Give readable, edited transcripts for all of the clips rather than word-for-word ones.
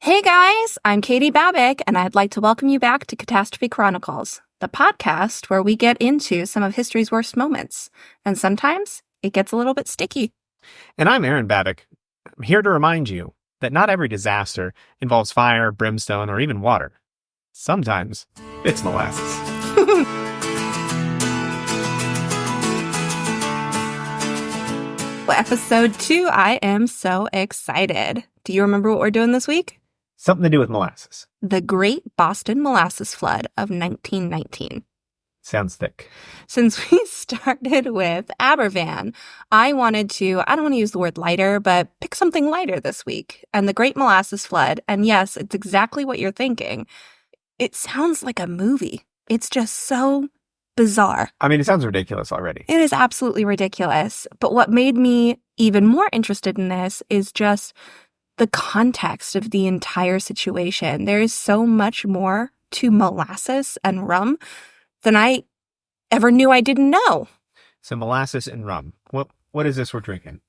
Hey guys, I'm Katie Babbick, and I'd like to welcome you back to Catastrophe Chronicles, the podcast where we get into some of history's worst moments. And sometimes it gets a little bit sticky. And I'm Arin Babbick. I'm here to remind you that not every disaster involves fire, brimstone, or even water. Sometimes it's molasses. Episode 2, I am so excited. Do you remember what we're doing this week? Something to do with molasses. The Great Boston Molasses Flood of 1919. Sounds thick. Since we started with Aberfan, I don't want to use the word lighter, but pick something lighter this week. And the Great Molasses Flood, and yes, it's exactly what you're thinking. It sounds like a movie. It's just so bizarre. I mean, it sounds ridiculous already. It is absolutely ridiculous. But what made me even more interested in this is just the context of the entire situation. There is so much more to molasses and rum than I ever knew I didn't know. So molasses and rum. What is this we're drinking?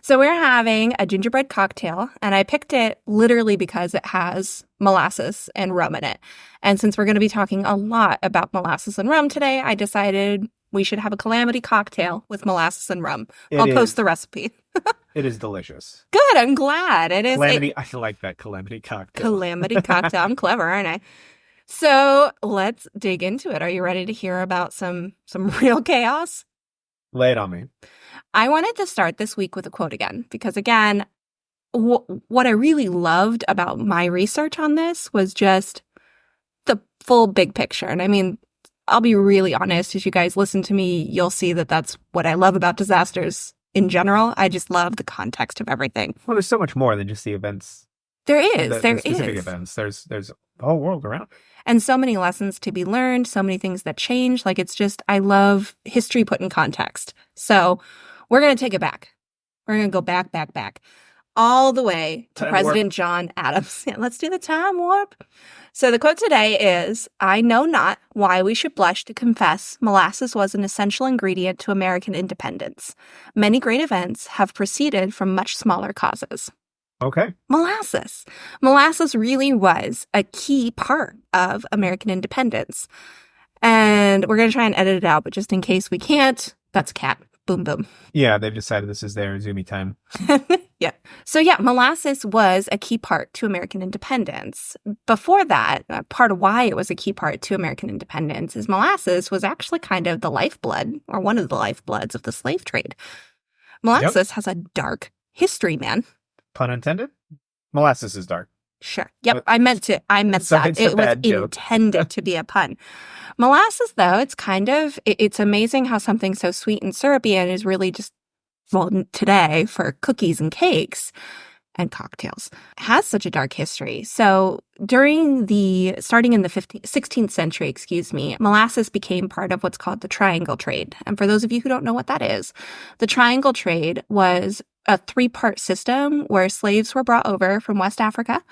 So we're having a gingerbread cocktail, and I picked it literally because it has molasses and rum in it. And since we're going to be talking a lot about molasses and rum today, I decided we should have a calamity cocktail with molasses and rum. I'll post the recipe. It is delicious. Good, I'm glad. It is. Calamity, I like that calamity cocktail. Calamity cocktail. I'm clever, aren't I? So let's dig into it. Are you ready to hear about some real chaos? Lay it on me. I wanted to start this week with a quote again, because again, what I really loved about my research on this was just the full big picture. And I mean, I'll be really honest, as you guys listen to me, you'll see that that's what I love about disasters in general. I just love the context of everything. Well, there's so much more than just the events. There is. The specific events. There's the whole world around. And so many lessons to be learned, so many things that change. Like, it's just, I love history put in context. So we're going to take it back. We're going to go back, all the way to President John Adams. Yeah, let's do the time warp. So the quote today is, "I know not why we should blush to confess molasses was an essential ingredient to American independence. Many great events have proceeded from much smaller causes." Okay. Molasses. Molasses really was a key part of American independence. And we're going to try and edit it out, but just in case we can't, that's a cat. Boom, boom. Yeah, they've decided this is their Zoomy time. Yeah. So yeah, molasses was a key part to American independence. Before that, part of why it was a key part to American independence is molasses was actually kind of the lifeblood, or one of the lifebloods of the slave trade. Molasses has a dark history, man. Pun intended? Molasses is dark. Sure. Yep. I meant that. It was intended to be a pun. Molasses, though, it's amazing how something so sweet and syrupy and is really just, well, today for cookies and cakes and cocktails, has such a dark history. So starting in the 16th century, molasses became part of what's called the triangle trade. And for those of you who don't know what that is, the triangle trade was a 3-part system where slaves were brought over from West Africa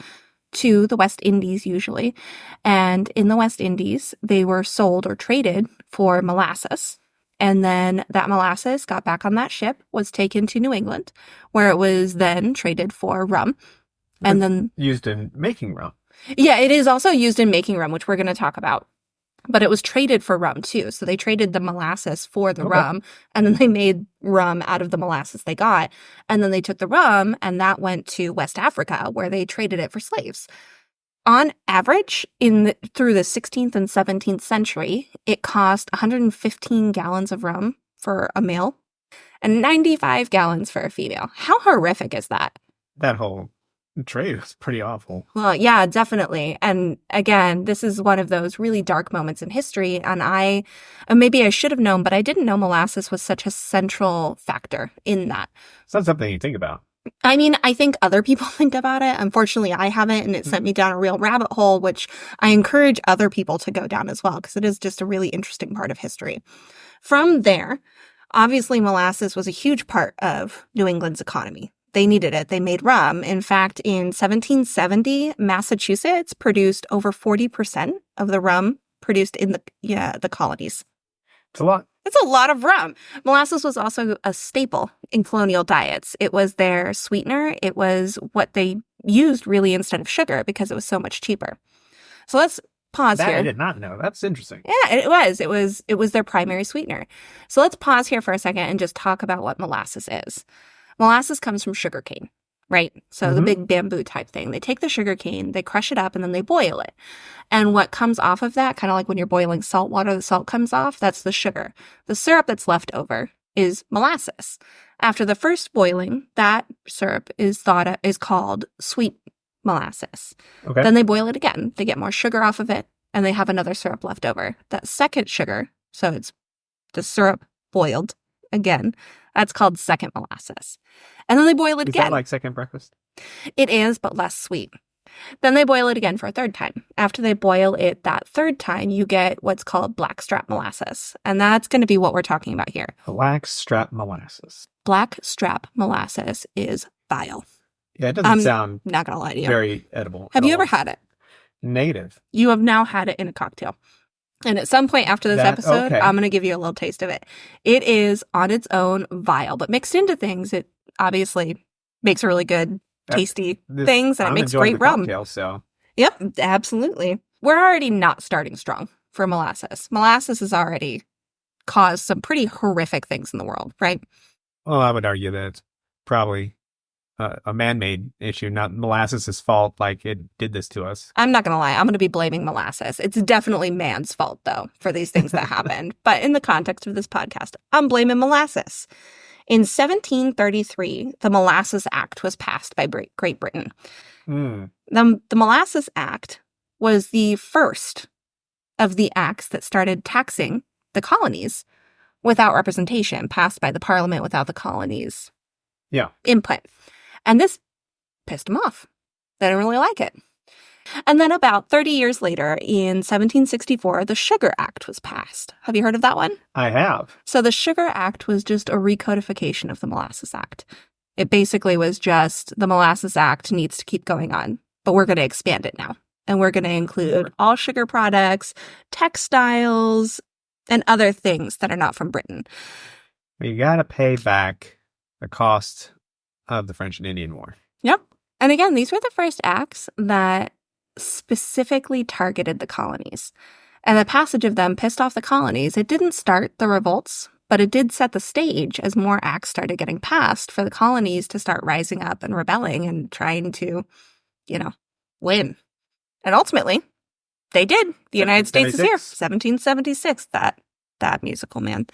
to the West Indies usually. And in the West Indies, they were sold or traded for molasses. And then that molasses got back on that ship, was taken to New England, where it was then traded for rum. And then used in making rum. Yeah, it is also used in making rum, which we're going to talk about. But it was traded for rum too. So they traded the molasses for the rum, and then they made rum out of the molasses they got. And then they took the rum, and that went to West Africa, where they traded it for slaves. On average, through the 16th and 17th century, it cost 115 gallons of rum for a male and 95 gallons for a female. How horrific is that? That whole trade was pretty awful. Well, yeah, definitely. And again, this is one of those really dark moments in history. And maybe I should have known, but I didn't know molasses was such a central factor in that. It's not something you think about. I mean, I think other people think about it. Unfortunately, I haven't, and it sent me down a real rabbit hole, which I encourage other people to go down as well, because it is just a really interesting part of history. From there, obviously, molasses was a huge part of New England's economy. They needed it. They made rum. In fact, in 1770, Massachusetts produced over 40% of the rum produced in the colonies. It's a lot. It's a lot of rum. Molasses was also a staple in colonial diets. It was their sweetener. It was what they used really instead of sugar because it was so much cheaper. So let's pause that here. I did not know. That's interesting. Yeah, it was. It was their primary sweetener. So let's pause here for a second and just talk about what molasses is. Molasses comes from sugarcane, right? So the big bamboo type thing. They take the sugarcane, they crush it up, and then they boil it. And what comes off of that, kind of like when you're boiling salt water, the salt comes off, that's the sugar. The syrup that's left over is molasses. After the first boiling, that syrup is called sweet molasses. Okay. Then they boil it again. They get more sugar off of it, and they have another syrup left over. That second sugar, so it's the syrup boiled again, that's called second molasses. And then they boil it again. Is that like second breakfast? It is, but less sweet. Then they boil it again for a third time. After they boil it that third time, you get what's called blackstrap molasses. And that's going to be what we're talking about here. Blackstrap molasses. Blackstrap molasses is vile. Yeah, it doesn't sound not gonna lie to you. Very edible. Have you ever had it? Native. You have now had it in a cocktail. And at some point after this episode, I'm going to give you a little taste of it. It is on its own vile, but mixed into things, it obviously makes a really good, tasty things, and it makes great rum. Cocktail, so. Yep, absolutely. We're already not starting strong for molasses. Molasses has already caused some pretty horrific things in the world, right? Well, I would argue that it's probably a man-made issue, not molasses' fault, like it did this to us. I'm not going to lie. I'm going to be blaming molasses. It's definitely man's fault, though, for these things that happened. But in the context of this podcast, I'm blaming molasses. In 1733, the Molasses Act was passed by Great Britain. The Molasses Act was the first of the acts that started taxing the colonies without representation, passed by the Parliament without the colonies' input. And this pissed them off. They didn't really like it. And then about 30 years later, in 1764, the Sugar Act was passed. Have you heard of that one? I have. So the Sugar Act was just a recodification of the Molasses Act. It basically was just the Molasses Act needs to keep going on, but we're going to expand it now. And we're going to include all sugar products, textiles, and other things that are not from Britain. You got to pay back the cost of the French and Indian War. Yep. And again, these were the first acts that specifically targeted the colonies. And the passage of them pissed off the colonies. It didn't start the revolts, but it did set the stage as more acts started getting passed for the colonies to start rising up and rebelling and trying to, win. And ultimately, they did. The United States is here. 1776. That musical, man.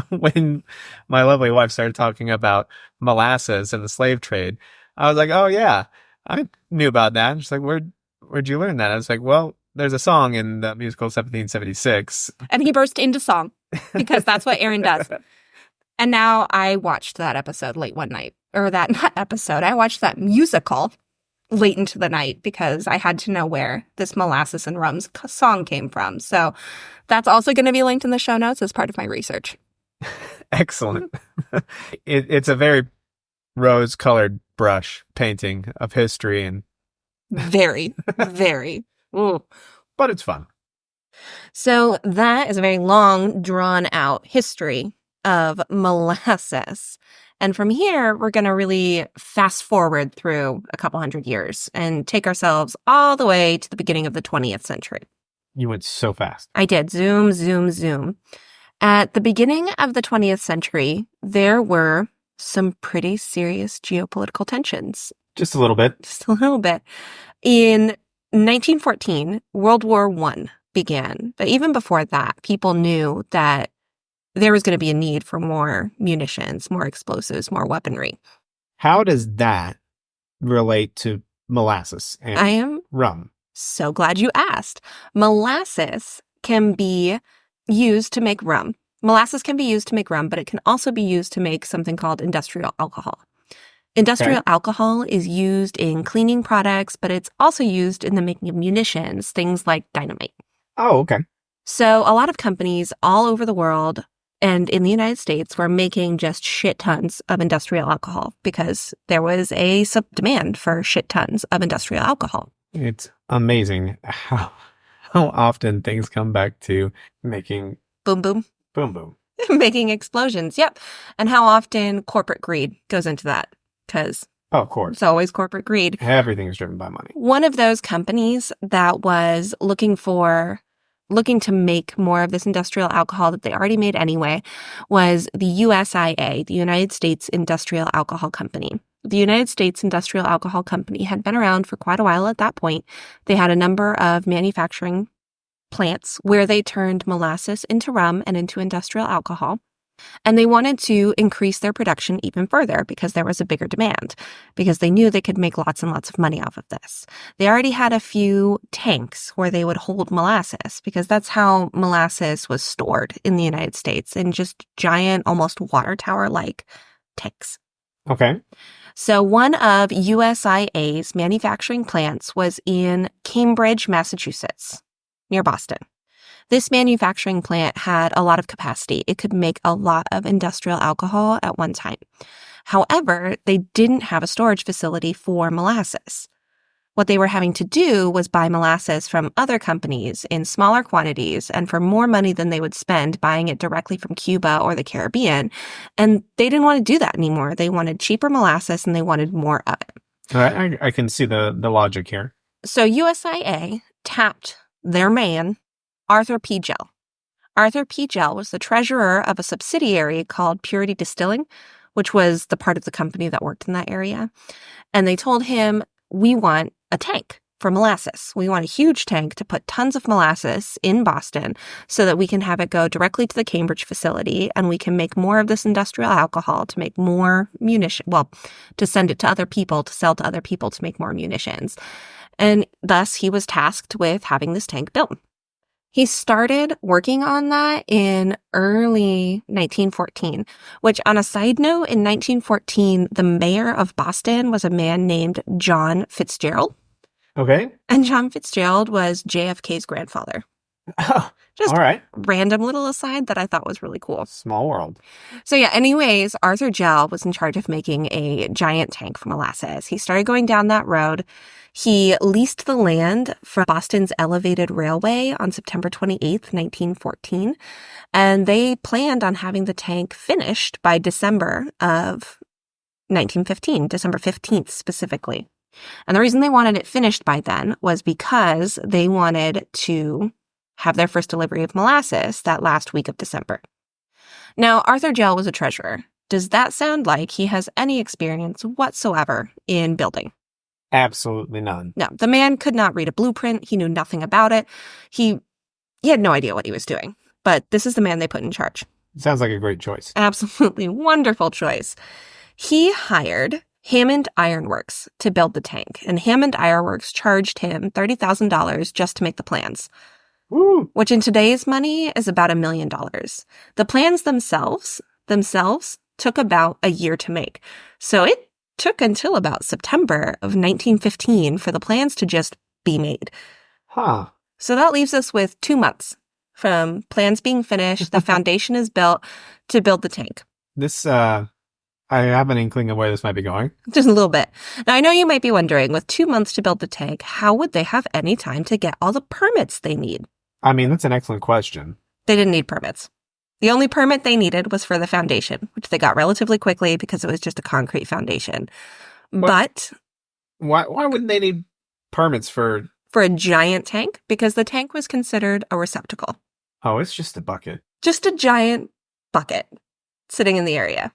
When my lovely wife started talking about molasses and the slave trade, I was like, oh yeah, I knew about that. She's like, where'd you learn that? I was like, well, there's a song in the musical 1776. And he burst into song because that's what Arin does. And now I watched that episode late one night, or I watched that musical late into the night because I had to know where this molasses and rum's song came from. So that's also going to be linked in the show notes as part of my research. Excellent. It's a very rose-colored brush painting of history and very, very. Ooh. But it's fun. So that is a very long, drawn-out history of molasses. And from here, we're going to really fast forward through a couple hundred years and take ourselves all the way to the beginning of the 20th century. You went so fast. I did. Zoom, zoom, zoom. At the beginning of the 20th century, there were some pretty serious geopolitical tensions. Just a little bit. Just a little bit. In 1914, World War I began. But even before that, people knew that there was going to be a need for more munitions, more explosives, more weaponry. How does that relate to molasses and rum? So glad you asked. Molasses can be used to make rum. Molasses can be used to make rum, but it can also be used to make something called industrial alcohol. Industrial alcohol is used in cleaning products, but it's also used in the making of munitions, things like dynamite. Oh, okay. So a lot of companies all over the world and in the United States were making just shit tons of industrial alcohol because there was a demand for shit tons of industrial alcohol. It's amazing how often things come back to making boom, boom, boom, boom, making explosions. Yep. And how often corporate greed goes into that because Oh, of course. It's always corporate greed. Everything is driven by money. One of those companies that was looking to make more of this industrial alcohol that they already made anyway was the USIA, the United States Industrial Alcohol Company. The United States Industrial Alcohol Company had been around for quite a while at that point. They had a number of manufacturing plants where they turned molasses into rum and into industrial alcohol. And they wanted to increase their production even further because there was a bigger demand, because they knew they could make lots and lots of money off of this. They already had a few tanks where they would hold molasses, because that's how molasses was stored in the United States, in just giant, almost water tower-like tanks. Okay. So one of USIA's manufacturing plants was in Cambridge, Massachusetts, near Boston. This manufacturing plant had a lot of capacity. It could make a lot of industrial alcohol at one time. However, they didn't have a storage facility for molasses. What they were having to do was buy molasses from other companies in smaller quantities and for more money than they would spend buying it directly from Cuba or the Caribbean. And they didn't want to do that anymore. They wanted cheaper molasses and they wanted more of it. I can see the logic here. So USIA tapped their man, Arthur P. Gell. Arthur P. Gell was the treasurer of a subsidiary called Purity Distilling, which was the part of the company that worked in that area. And they told him, we want a tank for molasses. We want a huge tank to put tons of molasses in Boston so that we can have it go directly to the Cambridge facility and we can make more of this industrial alcohol to make more munitions. Well, to send it to other people, to sell to other people to make more munitions. And thus he was tasked with having this tank built. He started working on that in early 1914, which on a side note, in 1914, the mayor of Boston was a man named John Fitzgerald. Okay. And John Fitzgerald was JFK's grandfather. Oh, Just all right. random little aside that I thought was really cool. Small world. So yeah, anyways, Arthur Gell was in charge of making a giant tank for molasses. He started going down that road. He leased the land for Boston's elevated railway on September 28th, 1914. And they planned on having the tank finished by December of 1915, December 15th specifically. And the reason they wanted it finished by then was because they wanted to have their first delivery of molasses that last week of December. Now, Arthur Gell was a treasurer. Does that sound like he has any experience whatsoever in building? Absolutely none. No, the man could not read a blueprint. He knew nothing about it. He had no idea what he was doing. But this is the man they put in charge. Sounds like a great choice. Absolutely wonderful choice. He hired Hammond Iron Works to build the tank, and Hammond Iron Works charged him $30,000 just to make the plans. Woo. Which in today's money is about $1 million. The plans themselves took about a year to make. So it took until about September of 1915 for the plans to just be made. Huh. So that leaves us with 2 months from plans being finished, the foundation is built, to build the tank. This, I have an inkling of where this might be going. Just a little bit. Now, I know you might be wondering, with 2 months to build the tank, how would they have any time to get all the permits they need? I mean, that's an excellent question. They didn't need permits. The only permit they needed was for the foundation, which they got relatively quickly because it was just a concrete foundation. But why wouldn't they need permits for a giant tank? Because the tank was considered a receptacle. Oh, it's just a bucket. Just a giant bucket sitting in the area.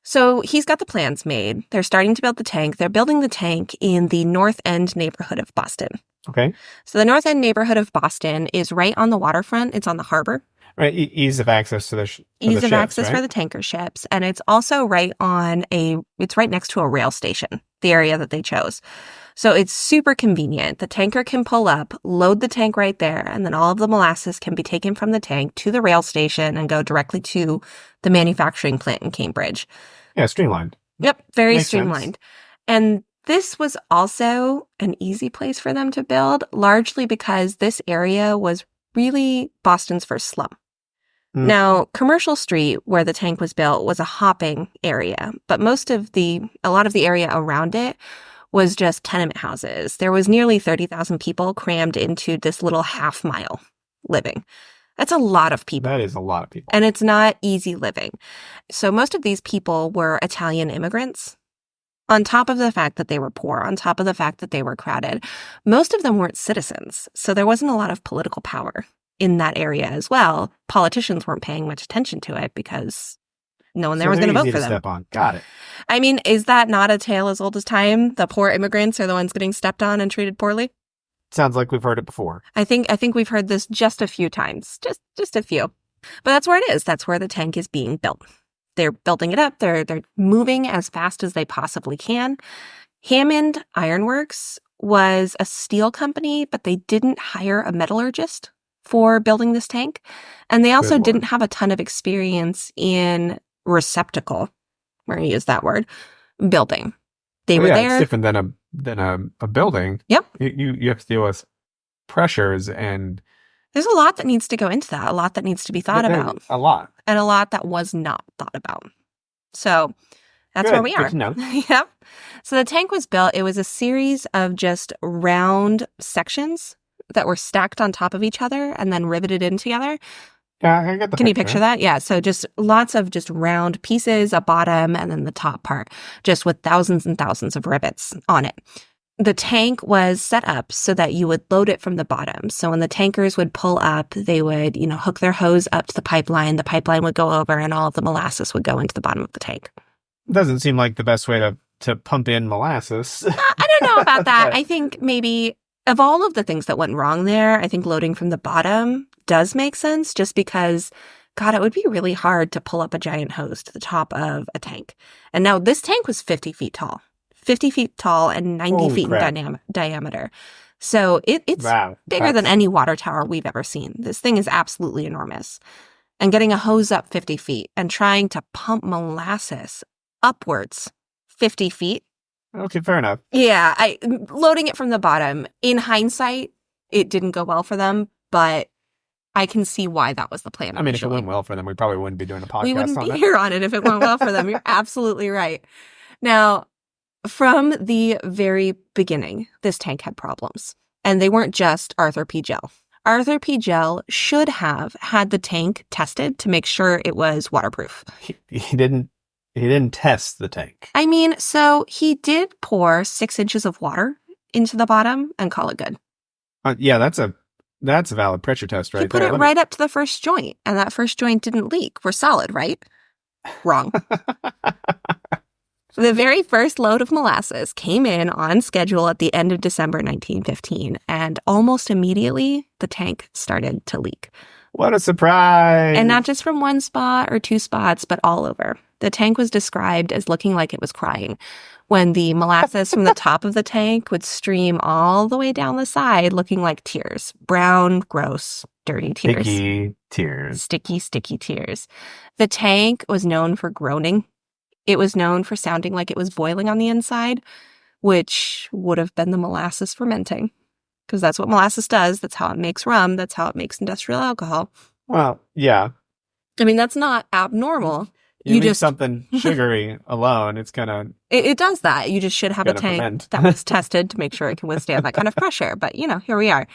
So he's got the plans made. They're starting to build the tank. They're building the tank in the North End neighborhood of Boston. Okay. So the North End neighborhood of Boston is right on the waterfront. It's on the harbor. Right. Ease of access to the Ease of ships, access right? for the tanker ships. And it's also it's right next to a rail station, the area that they chose. So it's super convenient. The tanker can pull up, load the tank right there, and then all of the molasses can be taken from the tank to the rail station and go directly to the manufacturing plant in Cambridge. Yeah, streamlined. Yep, very Makes streamlined. sense. And this was also an easy place for them to build, largely because this area was really Boston's first slum. Mm. Now, Commercial Street, where the tank was built, was a hopping area, but a lot of the area around it was just tenement houses. There was nearly 30,000 people crammed into this little half-mile living. That's a lot of people. That is a lot of people. And it's not easy living. So most of these people were Italian immigrants. On top of the fact that they were poor, on top of the fact that they were crowded, most of them weren't citizens. So there wasn't a lot of political power in that area as well. Politicians weren't paying much attention to it because no one there was going to vote for them. Step on. Got it. I mean, is that not a tale as old as time? The poor immigrants are the ones getting stepped on and treated poorly? Sounds like we've heard it before. I think we've heard this just a few times. Just a few. But that's where it is. That's where the tank is being built. They're building it up. They're moving as fast as they possibly can. Hammond Ironworks was a steel company, but they didn't hire a metallurgist for building this tank. And they also didn't have a ton of experience in receptacle, we're going to use that word, building. They were there. It's different than a building. Yep. You have to deal with pressures, and there's a lot that needs to go into that, a lot that needs to be thought about. A lot. And a lot that was not thought about. So that's where we are. Good to know. Yep. So the tank was built. It was a series of just round sections that were stacked on top of each other and then riveted in together. Yeah, I get the Can you picture that? Yeah. So just lots of just round pieces, a bottom, and then the top part, just with thousands and thousands of rivets on it. The tank was set up so that you would load it from the bottom. So when the tankers would pull up, they would, hook their hose up to the pipeline would go over, and all of the molasses would go into the bottom of the tank. Doesn't seem like the best way to pump in molasses. I don't know about that. I think maybe of all of the things that went wrong there, I think loading from the bottom does make sense, just because, God, it would be really hard to pull up a giant hose to the top of a tank. And now this tank was 50 feet tall. 50 feet tall and 90 feet in diameter. So it's bigger than any water tower we've ever seen. This thing is absolutely enormous. And getting a hose up 50 feet and trying to pump molasses upwards 50 feet. Okay, fair enough. Yeah, loading it from the bottom. In hindsight, it didn't go well for them, but I can see why that was the plan. I mean, if it went well for them, we probably wouldn't be doing a podcast on it. We wouldn't be here on it if it went well for them. You're absolutely right. Now, from the very beginning, this tank had problems. And they weren't just Arthur P. Gell. Arthur P. Gell should have had the tank tested to make sure it was waterproof. He didn't test the tank. I mean, so he did pour 6 inches of water into the bottom and call it good. Yeah, that's a valid pressure test right there. He put it right up to the first joint, and that first joint didn't leak. We're solid, right? Wrong. The very first load of molasses came in on schedule at the end of December 1915, and almost immediately, the tank started to leak. What a surprise! And not just from one spot or 2 spots, but all over. The tank was described as looking like it was crying when the molasses from the top of the tank would stream all the way down the side, looking like tears. Brown, gross, dirty tears. Sticky tears. Sticky tears. The tank was known for groaning. It was known for sounding like it was boiling on the inside, which would have been the molasses fermenting, because that's what molasses does. That's how it makes rum. That's how it makes industrial alcohol. Well, yeah. I mean, that's not abnormal. You just something sugary alone. It's kind of... It does that. You just should have a tank that was tested to make sure it can withstand that kind of pressure. But, here we are.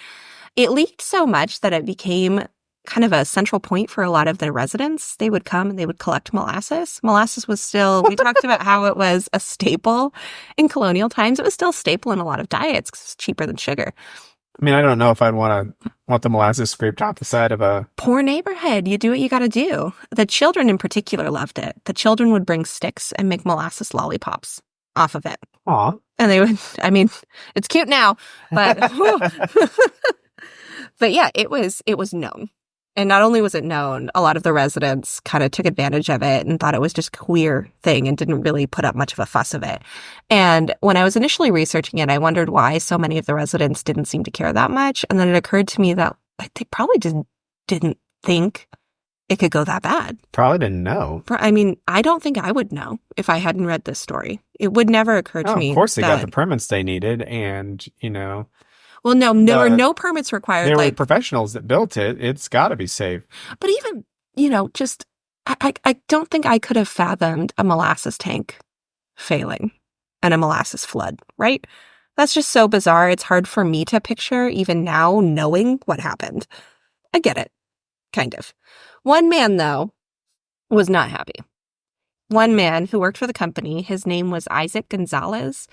It leaked so much that it became kind of a central point for a lot of the residents. They would come and they would collect molasses. Molasses was still, we talked about how it was a staple in colonial times. It was still a staple in a lot of diets because it's cheaper than sugar. I mean, I don't know if I'd want the molasses scraped off the side of a... Poor neighborhood. You do what you got to do. The children in particular loved it. The children would bring sticks and make molasses lollipops off of it. Aw. And they would, I mean, it's cute now, but... But yeah, it was known. And not only was it known, a lot of the residents kind of took advantage of it and thought it was just a queer thing and didn't really put up much of a fuss of it. And when I was initially researching it, I wondered why so many of the residents didn't seem to care that much. And then it occurred to me that they probably just didn't think it could go that bad. Probably didn't know. I mean, I don't think I would know if I hadn't read this story. It would never occur to me. Of course they got the permits they needed, and, Well, no, there were no permits required. There were professionals that built it. It's got to be safe. But even, just, I don't think I could have fathomed a molasses tank failing and a molasses flood, right? That's just so bizarre. It's hard for me to picture even now knowing what happened. I get it, kind of. One man, though, was not happy. one man who worked for the company, his name was Isaac Gonzalez,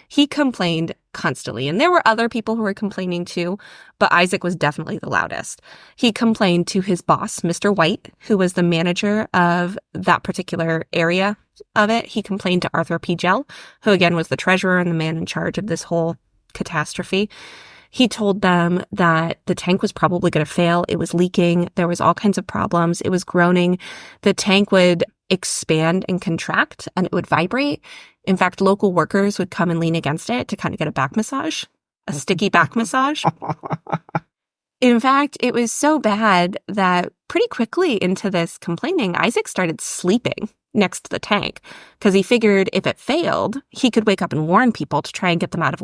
he complained constantly. And there were other people who were complaining too, but Isaac was definitely the loudest. He complained to his boss, Mr. White, who was the manager of that particular area of it. He complained to Arthur P. Gell, who again was the treasurer and the man in charge of this whole catastrophe. He told them that the tank was probably going to fail. It was leaking. There was all kinds of problems. It was groaning. The tank would expand and contract, and it would vibrate. In fact, local workers would come and lean against it to kind of get a back massage, a sticky back massage. In fact, it was so bad that pretty quickly into this complaining, Isaac started sleeping next to the tank because he figured if it failed, he could wake up and warn people to try and get them out of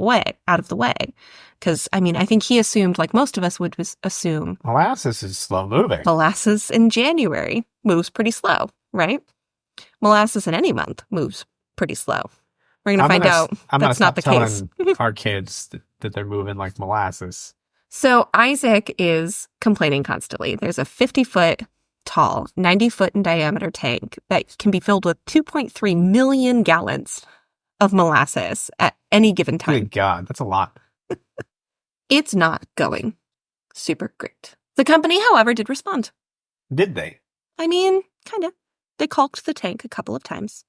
the way. Because, I mean, I think he assumed, like most of us would assume, Molasses is slow moving. Molasses in January moves pretty slow, right? Molasses in any month moves pretty slow. We're going to find out that's not the case. Our kids that they're moving like molasses. So Isaac is complaining constantly. There's a 50-foot tall, 90-foot in diameter tank that can be filled with 2.3 million gallons of molasses at any given time. Good God, that's a lot. It's not going super great. The company, however, did respond. Did they? I mean, kind of. They caulked the tank a couple of times.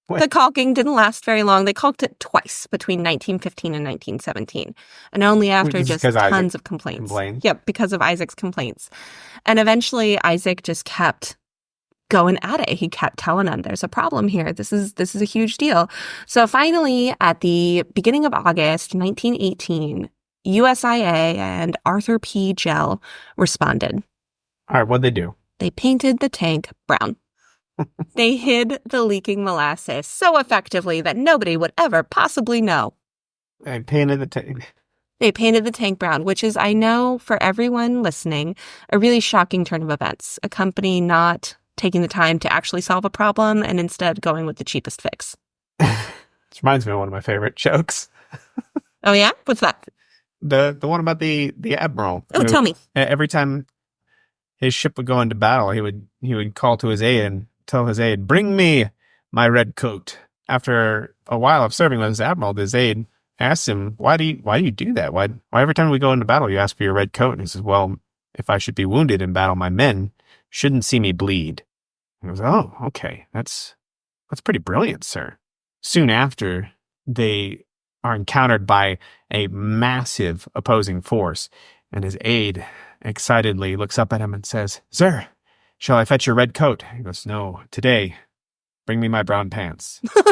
What? The caulking didn't last very long. They caulked it twice between 1915 and 1917, and only after just tons of complaints. Yep, because of Isaac's complaints. And eventually, Isaac just kept going at it. He kept telling them, there's a problem here. This is a huge deal. So finally, at the beginning of August 1918, USIA and Arthur P. Gell responded. All right, what'd they do? They painted the tank brown. They hid the leaking molasses so effectively that nobody would ever possibly know. They painted the tank. They painted the tank brown, which is, I know, for everyone listening, a really shocking turn of events. A company not taking the time to actually solve a problem and instead going with the cheapest fix. This reminds me of one of my favorite jokes. Oh, yeah? What's that? The one about the admiral. Oh, tell me. Every time his ship would go into battle, he would call to his aide and tell his aide, "Bring me my red coat." After a while of serving as admiral, his aide asked him, "Why do you do that? Why every time we go into battle, you ask for your red coat?" And he says, "Well, if I should be wounded in battle, my men shouldn't see me bleed." And he goes, "Oh, okay, that's pretty brilliant, sir." Soon after, they are encountered by a massive opposing force, and his aide excitedly looks up at him and says, "Sir, shall I fetch your red coat?" He goes, "No, today, bring me my brown pants." I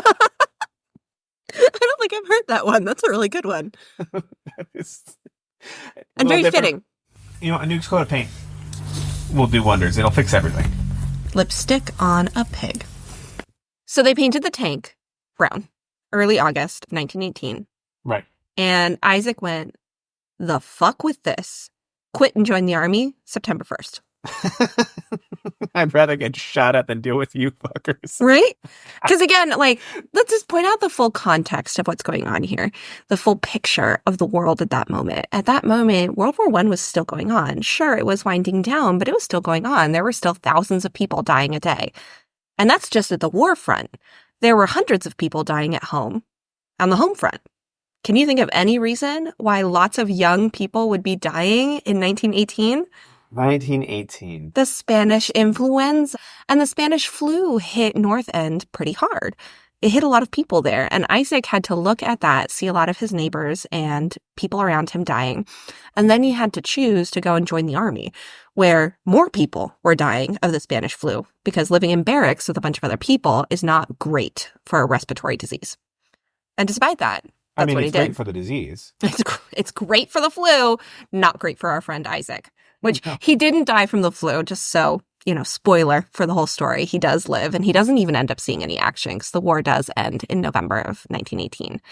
don't think I've heard that one. That's a really good one. And very fitting. You know, a nuke's coat of paint will do wonders. It'll fix everything. Lipstick on a pig. So they painted the tank brown, early August of 1918. Right. And Isaac went, the fuck with this. Quit and join the army September 1st. I'd rather get shot at than deal with you fuckers. Right? Because again, like, let's just point out the full context of what's going on here. The full picture of the world at that moment. At that moment, World War I was still going on. Sure, it was winding down, but it was still going on. There were still thousands of people dying a day. And that's just at the war front. There were hundreds of people dying at home on the home front. Can you think of any reason why lots of young people would be dying in 1918? 1918. The Spanish influenza and the Spanish flu hit North End pretty hard. It hit a lot of people there, and Isaac had to look at that, see a lot of his neighbors and people around him dying, and then he had to choose to go and join the army, where more people were dying of the Spanish flu, because living in barracks with a bunch of other people is not great for a respiratory disease. And despite that, that's what he did. It's great for the disease. It's great for the flu, not great for our friend Isaac, which he didn't die from the flu, just so, you know, spoiler for the whole story. He does live, and he doesn't even end up seeing any action because the war does end in November of 1918.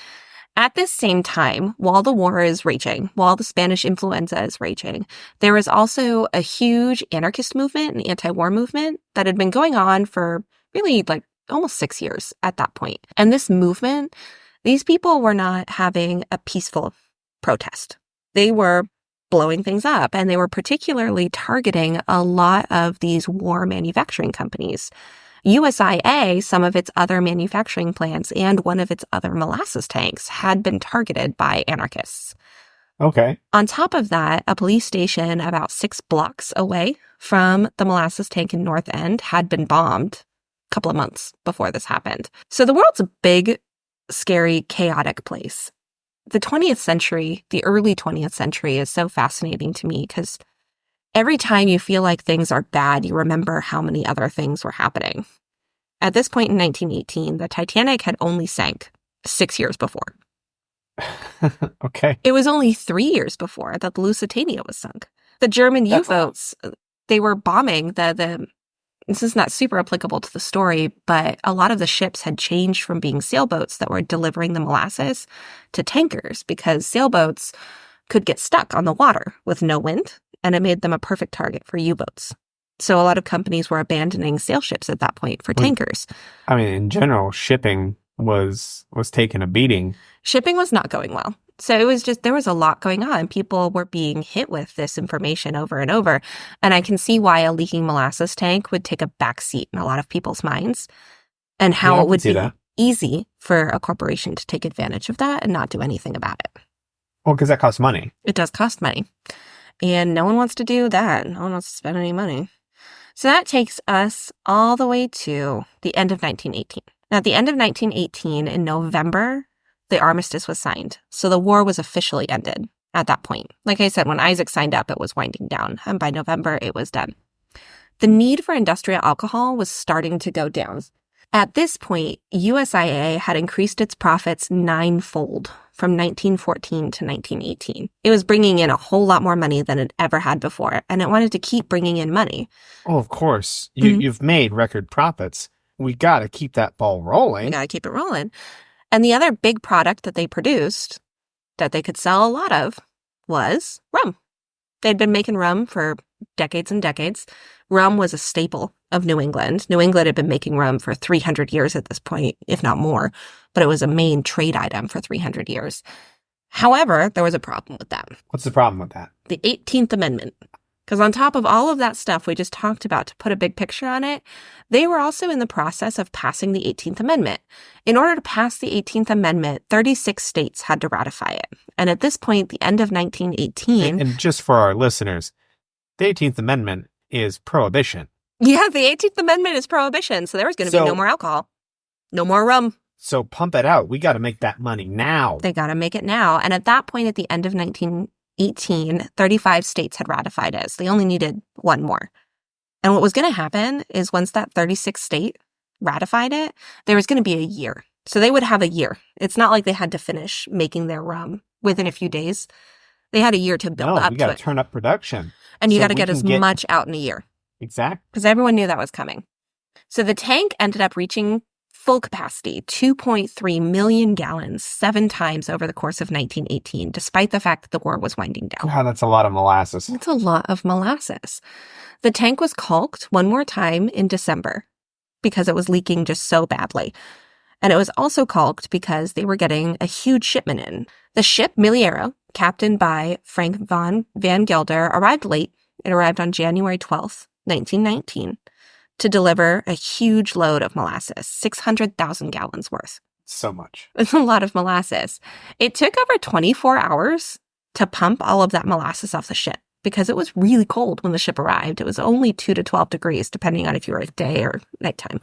At this same time, while the war is raging, while the Spanish influenza is raging, there is also a huge anarchist movement and anti-war movement that had been going on for really like almost 6 years at that point. And this movement, these people were not having a peaceful protest. They were blowing things up, and they were particularly targeting a lot of these war manufacturing companies. USIA, some of its other manufacturing plants, and one of its other molasses tanks had been targeted by anarchists. Okay. On top of that, a police station about 6 blocks away from the molasses tank in North End had been bombed a couple of months before this happened. So the world's a big, scary, chaotic place. The 20th century, the early 20th century, is so fascinating to me because every time you feel like things are bad, you remember how many other things were happening. At this point in 1918, the Titanic had only sank 6 years before. Okay. It was only 3 years before that the Lusitania was sunk. The German U-boats, they were bombing this is not super applicable to the story, but a lot of the ships had changed from being sailboats that were delivering the molasses to tankers because sailboats could get stuck on the water with no wind, and it made them a perfect target for U-boats. So a lot of companies were abandoning sail ships at that point for tankers. I mean, in general, shipping was taking a beating. Shipping was not going well. So it was just, there was a lot going on. People were being hit with this information over and over. And I can see why a leaking molasses tank would take a backseat in a lot of people's minds and how it would be easy for a corporation to take advantage of that and not do anything about it. Well, because that costs money. It does cost money. And no one wants to do that. No one wants to spend any money. So that takes us all the way to the end of 1918. Now, at the end of 1918, in November, the armistice was signed. So the war was officially ended at that point. Like I said, when Isaac signed up, it was winding down. And by November, it was done. The need for industrial alcohol was starting to go down. At this point, USIA had increased its profits 9-fold from 1914 to 1918. It was bringing in a whole lot more money than it ever had before, and it wanted to keep bringing in money. Oh, of course. You've made record profits. We got to keep that ball rolling. We got to keep it rolling. And the other big product that they produced that they could sell a lot of was rum. They'd been making rum for decades and decades. Rum was a staple of New England. New England had been making rum for 300 years at this point, if not more, but it was a main trade item for 300 years. However, there was a problem with that. What's the problem with that? The 18th Amendment. Because on top of all of that stuff we just talked about, to put a big picture on it, they were also in the process of passing the 18th Amendment. In order to pass the 18th Amendment, 36 states had to ratify it. And at this point, the end of 1918... And just for our listeners, the 18th Amendment is Prohibition. Yeah, the 18th Amendment is Prohibition, so there was going to be no more alcohol. No more rum. So pump it out. We got to make that money now. They got to make it now. And at that point, at the end of 1918, 35 states had ratified it. So they only needed one more. And what was going to happen is once that 36th state ratified it, there was going to be a year. So they would have a year. It's not like they had to finish making their rum within a few days. They had a year to build up to it. We got to turn up production. And you got to get as much out in a year. Exactly. Because everyone knew that was coming. So the tank ended up reaching full capacity, 2.3 million gallons, 7 times over the course of 1918, despite the fact that the war was winding down. Wow, that's a lot of molasses. That's a lot of molasses. The tank was caulked one more time in December because it was leaking just so badly. And it was also caulked because they were getting a huge shipment in. The ship Miliero, captained by Frank Van Gelder, arrived late. It arrived on January 12th, 1919, to deliver a huge load of molasses, 600,000 gallons worth. So much. It's a lot of molasses. It took over 24 hours to pump all of that molasses off the ship because it was really cold when the ship arrived. It was only 2 to 12 degrees, depending on if you were at day or nighttime.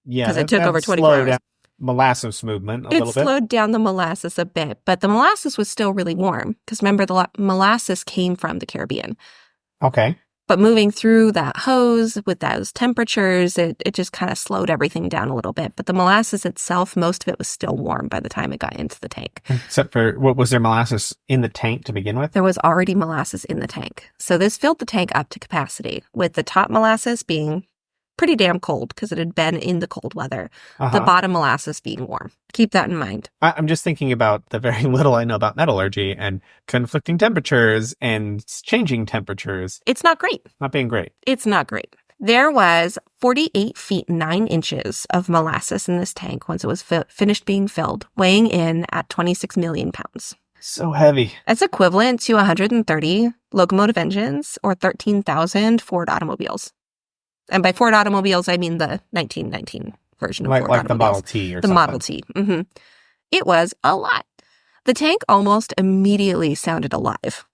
Yeah, because it took over 24 hours. Molasses movement a little bit. It slowed down the molasses a bit, but the molasses was still really warm because remember, the molasses came from the Caribbean. Okay. But moving through that hose with those temperatures, it just kind of slowed everything down a little bit. But the molasses itself, most of it was still warm by the time it got into the tank. Except for, what was there molasses in the tank to begin with? There was already molasses in the tank. So this filled the tank up to capacity, with the top molasses being pretty damn cold because it had been in the cold weather. The bottom molasses being warm. Keep that in mind. I'm just thinking about the very little I know about metallurgy and conflicting temperatures and changing temperatures. It's not great. Not being great. It's not great. There was 48 feet 9 inches of molasses in this tank once it was finished being filled, weighing in at 26 million pounds. So heavy. That's equivalent to 130 locomotive engines or 13,000 Ford automobiles. And by Ford automobiles, I mean the 1919 version of Ford automobiles. Like the Model T or something. The Model T. Mm-hmm. It was a lot. The tank almost immediately sounded alive.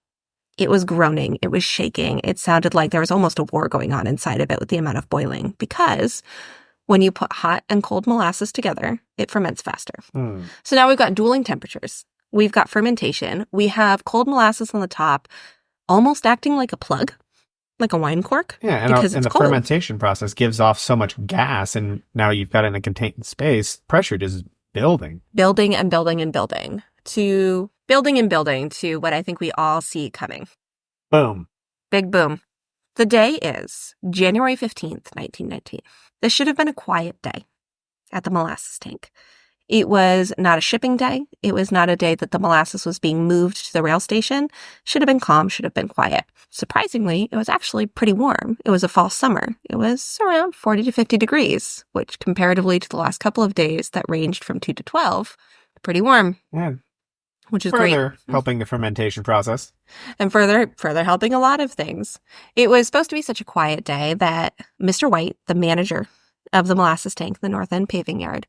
It was groaning. It was shaking. It sounded like there was almost a war going on inside of it with the amount of boiling, because when you put hot and cold molasses together, it ferments faster. So now we've got dueling temperatures. We've got fermentation. We have cold molasses on the top, almost acting like a plug, like a wine cork. Yeah, and the fermentation process gives off so much gas, and now you've got it in a contained space. Pressure just building. Building and building and building to what I think we all see coming. Boom. Big boom. The day is January 15th, 1919. This should have been a quiet day at the molasses tank. It was not a shipping day. It was not a day that the molasses was being moved to the rail station. Should have been calm, should have been quiet. Surprisingly, it was actually pretty warm. It was a fall summer. It was around 40 to 50 degrees, which comparatively to the last couple of days that ranged from 2 to 12, pretty warm. Yeah. Which is further great. Helping the fermentation process. And further helping a lot of things. It was supposed to be such a quiet day that Mr. White, the manager of the molasses tank, the North End paving yard,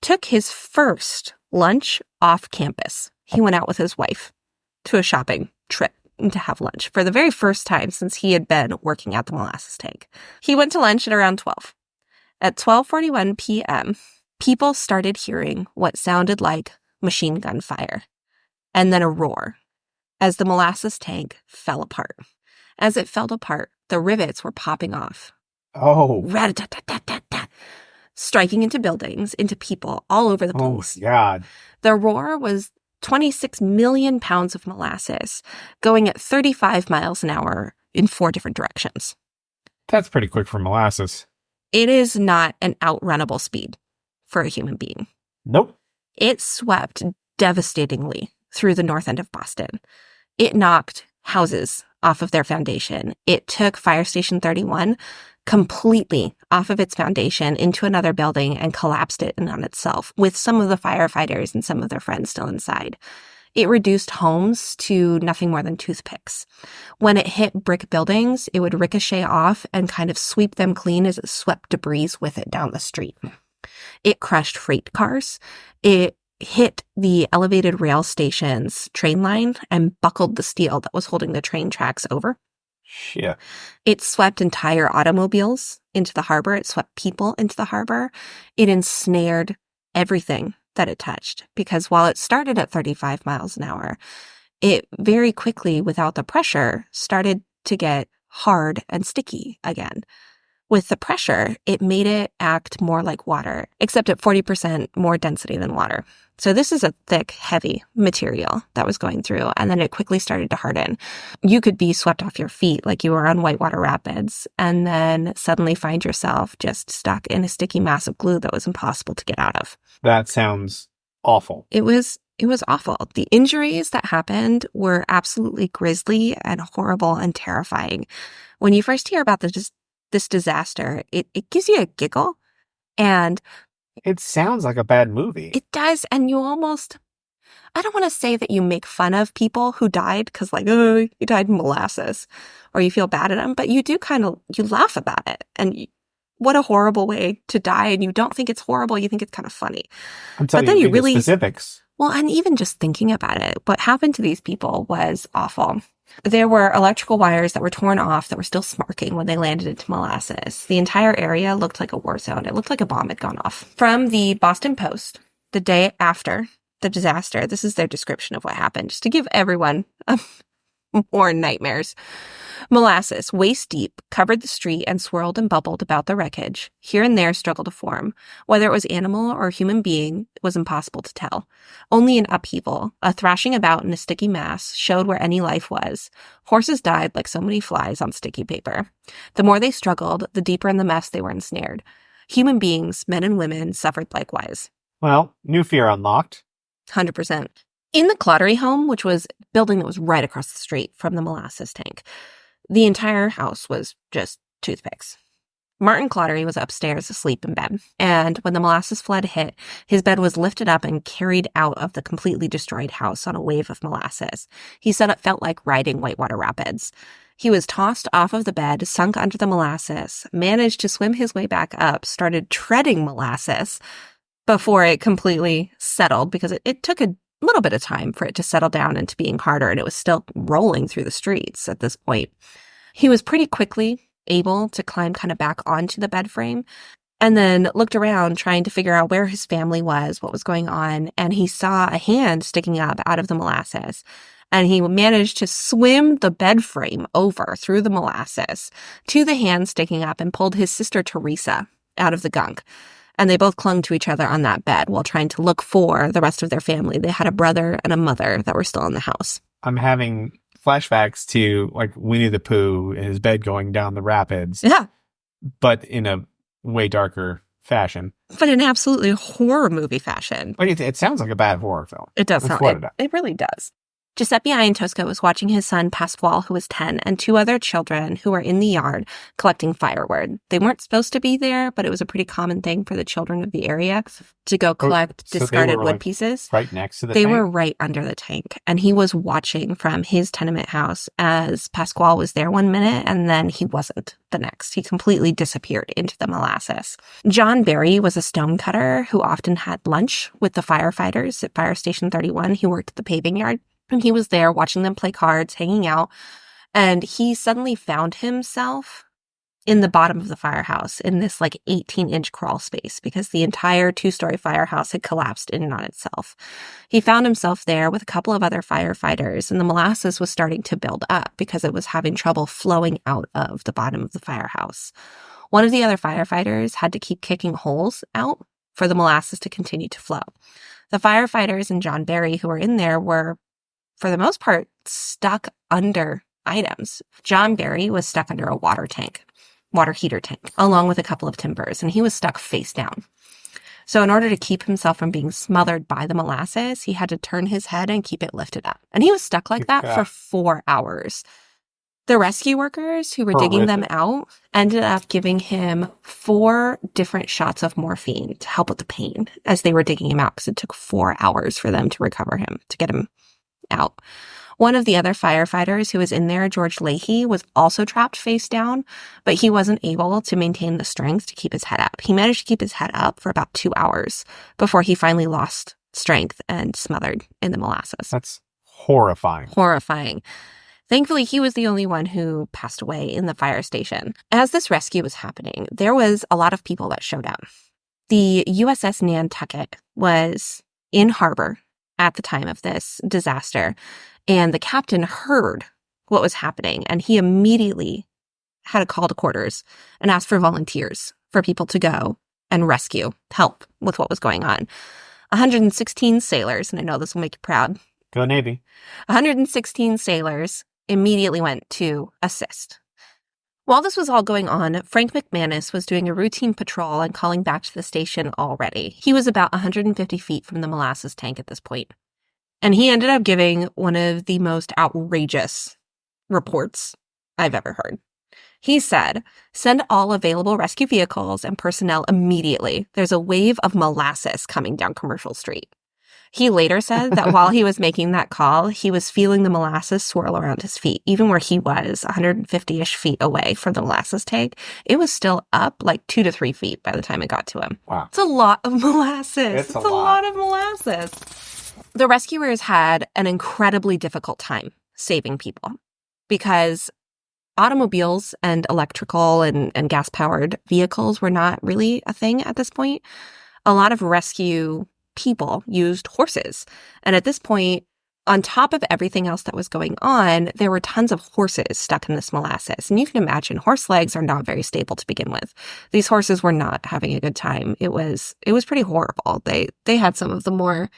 took his first lunch off campus. He went out with his wife to a shopping trip to have lunch for the very first time since he had been working at the molasses tank. He went to lunch at around 12. At 12:41 p.m., people started hearing what sounded like machine gun fire, and then a roar as the molasses tank fell apart. As it fell apart, the rivets were popping off. Oh. Rat-a-tat-tat-tat-tat, striking into buildings, into people all over the place. Oh, God. The roar was 26 million pounds of molasses going at 35 miles an hour in 4 different directions. That's pretty quick for molasses. It is not an outrunnable speed for a human being. Nope. It swept devastatingly through the north end of Boston. It knocked houses off of their foundation. It took Fire Station 31 completely off of its foundation into another building and collapsed it in on itself, with some of the firefighters and some of their friends still inside. It reduced homes to nothing more than toothpicks. When it hit brick buildings, it would ricochet off and kind of sweep them clean as it swept debris with it down the street. It crushed freight cars. It hit the elevated rail station's train line and buckled the steel that was holding the train tracks over. Shit. It swept entire automobiles into the harbor. It swept people into the harbor. It ensnared everything that it touched, because while it started at 35 miles an hour, it very quickly, without the pressure, started to get hard and sticky again. With the pressure, it made it act more like water, except at 40% more density than water. So this is a thick, heavy material that was going through, and then it quickly started to harden. You could be swept off your feet like you were on whitewater rapids, and then suddenly find yourself just stuck in a sticky mass of glue that was impossible to get out of. That sounds awful. It was awful. The injuries that happened were absolutely grisly and horrible and terrifying. When you first hear about this disaster, it gives you a giggle, and it sounds like a bad movie. It does, and you almost, I don't want to say that you make fun of people who died, because like, oh, you died in molasses, or you feel bad at them, but you do you laugh about it, and what a horrible way to die, and you don't think it's horrible, you think it's kind of funny. Until you read the specifics. Well, and even just thinking about it, what happened to these people was awful. There were electrical wires that were torn off that were still sparking when they landed into molasses. The entire area looked like a war zone. It looked like a bomb had gone off. From the Boston Post, the day after the disaster, this is their description of what happened, just to give everyone more nightmares. Molasses, waist deep, covered the street and swirled and bubbled about the wreckage. Here and there struggled to form. Whether it was animal or human being was impossible to tell. Only an upheaval, a thrashing about in a sticky mass, showed where any life was. Horses died like so many flies on sticky paper. The more they struggled, the deeper in the mess they were ensnared. Human beings, men and women, suffered likewise. Well, new fear unlocked. 100%. In the Clottery home, which was a building that was right across the street from the molasses tank, the entire house was just toothpicks. Martin Clottery was upstairs asleep in bed, and when the molasses flood hit, his bed was lifted up and carried out of the completely destroyed house on a wave of molasses. He said it felt like riding whitewater rapids. He was tossed off of the bed, sunk under the molasses, managed to swim his way back up, started treading molasses before it completely settled, because it took a little bit of time for it to settle down into being harder, and it was still rolling through the streets at this point. He was pretty quickly able to climb kind of back onto the bed frame, and then looked around trying to figure out where his family was, what was going on, and he saw a hand sticking up out of the molasses. And he managed to swim the bed frame over through the molasses to the hand sticking up and pulled his sister Teresa out of the gunk. And they both clung to each other on that bed while trying to look for the rest of their family. They had a brother and a mother that were still in the house. I'm having flashbacks to like Winnie the Pooh in his bed going down the rapids. Yeah. But in a way darker fashion. But in absolutely horror movie fashion. But it sounds like a bad horror film. It does sound. It really does. Giuseppe Iantosca was watching his son Pasquale, who was 10, and 2 other children who were in the yard collecting firewood. They weren't supposed to be there, but it was a pretty common thing for the children of the area to go collect discarded wood pieces. Right next to the tank? They were right under the tank, and he was watching from his tenement house as Pasquale was there one minute, and then he wasn't the next. He completely disappeared into the molasses. John Barry was a stonecutter who often had lunch with the firefighters at Fire Station 31. He worked at the paving yard. And he was there watching them play cards, hanging out, and he suddenly found himself in the bottom of the firehouse in this like 18-inch crawl space because the entire 2-story firehouse had collapsed in and on itself. He found himself there with a couple of other firefighters, and the molasses was starting to build up because it was having trouble flowing out of the bottom of the firehouse. One of the other firefighters had to keep kicking holes out for the molasses to continue to flow. The firefighters and John Barry who were in there were, for the most part, stuck under items. John Barry was stuck under a water heater tank, along with a couple of timbers, and he was stuck face down. So in order to keep himself from being smothered by the molasses, he had to turn his head and keep it lifted up. And he was stuck like that for 4 hours. The rescue workers who were digging them out ended up giving him 4 different shots of morphine to help with the pain as they were digging him out, because it took 4 hours for them to recover him, to get him out. One of the other firefighters who was in there, George Leahy, was also trapped face down, but he wasn't able to maintain the strength to keep his head up. He managed to keep his head up for about 2 hours before he finally lost strength and smothered in the molasses. That's horrifying. Horrifying. Thankfully, he was the only one who passed away in the fire station. As this rescue was happening, there was a lot of people that showed up. The USS Nantucket was in harbor at the time of this disaster, and the captain heard what was happening, and he immediately had a call to quarters and asked for volunteers for people to go and help with what was going on. 116 sailors, and I know this will make you proud. Go Navy. 116 sailors immediately went to assist. While this was all going on, Frank McManus was doing a routine patrol and calling back to the station already. He was about 150 feet from the molasses tank at this point. And he ended up giving one of the most outrageous reports I've ever heard. He said, "Send all available rescue vehicles and personnel immediately. There's a wave of molasses coming down Commercial Street." He later said that while he was making that call, he was feeling the molasses swirl around his feet. Even where he was 150-ish feet away from the molasses tank, it was still up like 2 to 3 feet by the time it got to him. Wow. It's a lot of molasses. It's a lot of molasses. The rescuers had an incredibly difficult time saving people because automobiles and electrical and gas-powered vehicles were not really a thing at this point. A lot of rescue people used horses. And at this point, on top of everything else that was going on, there were tons of horses stuck in this molasses. And you can imagine horse legs are not very stable to begin with. These horses were not having a good time. It was pretty horrible. They had some of the more,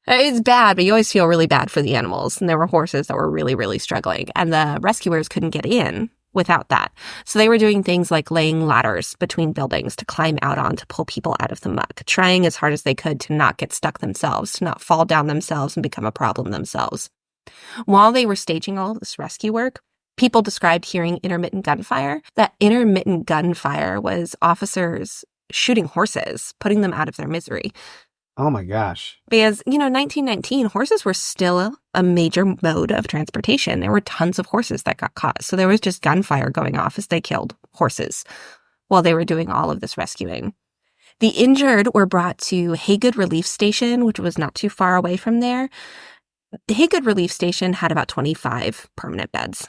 it's bad, but you always feel really bad for the animals. And there were horses that were really, really struggling. And the rescuers couldn't get in without that. So they were doing things like laying ladders between buildings to climb out on to pull people out of the muck, trying as hard as they could to not get stuck themselves, to not fall down themselves and become a problem themselves. While they were staging all of this rescue work, People described hearing intermittent gunfire. That intermittent gunfire was officers shooting horses, putting them out of their misery. Oh my gosh. Because, 1919, horses were still a major mode of transportation. There were tons of horses that got caught. So there was just gunfire going off as they killed horses while they were doing all of this rescuing. The injured were brought to Haygood Relief Station, which was not too far away from there. The Haygood Relief Station had about 25 permanent beds.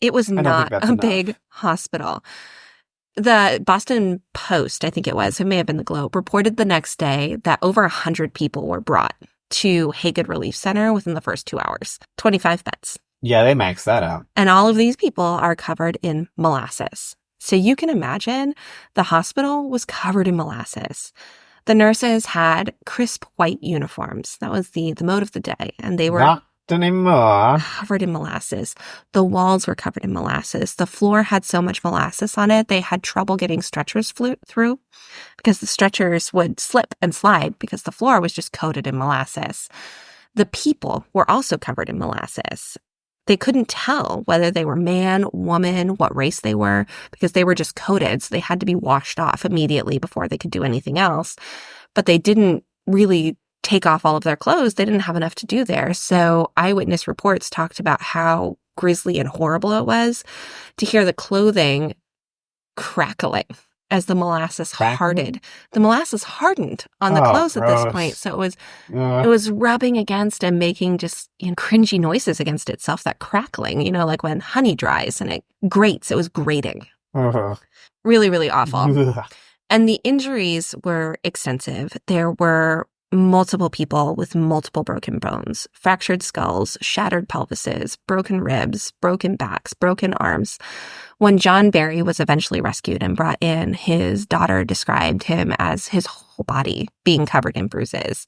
It was not a big hospital. The Boston Post, I think it may have been the Globe, reported the next day that over 100 people were brought to Haygood Relief Center within the first 2 hours. 25 beds. Yeah, they maxed that out. And all of these people are covered in molasses. So you can imagine the hospital was covered in molasses. The nurses had crisp white uniforms. That was the mode of the day. And they were not anymore. Covered in molasses. The walls were covered in molasses. The floor had so much molasses on it, they had trouble getting stretchers through because the stretchers would slip and slide because the floor was just coated in molasses. The people were also covered in molasses. They couldn't tell whether they were man, woman, what race they were, because they were just coated, so they had to be washed off immediately before they could do anything else. But they didn't really take off all of their clothes. They didn't have enough to do there. So eyewitness reports talked about how grisly and horrible it was to hear the clothing crackling as the molasses hardened. The molasses hardened on the clothes at this point. So it was rubbing against and making just cringy noises against itself, that crackling, like when honey dries and it grates. It was grating. Really, really awful. And the injuries were extensive. There were multiple people with multiple broken bones, fractured skulls, shattered pelvises, broken ribs, broken backs, broken arms. When John Barry was eventually rescued and brought in, his daughter described him as his whole body being covered in bruises,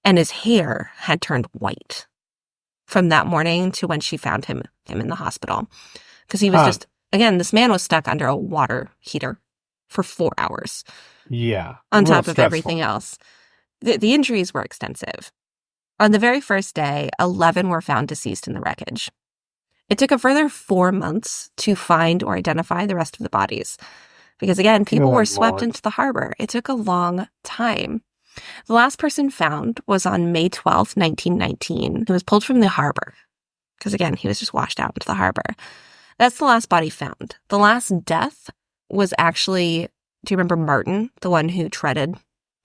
and his hair had turned white from that morning to when she found him in the hospital. Because he was this man was stuck under a water heater for 4 hours. Yeah. On top of everything else. The injuries were extensive. On the very first day, 11 were found deceased in the wreckage. It took a further 4 months to find or identify the rest of the bodies. Because again, people were swept into the harbor. It took a long time. The last person found was on May 12th, 1919. He was pulled from the harbor. Because again, he was just washed out into the harbor. That's the last body found. The last death was actually, do you remember Martin, the one who treaded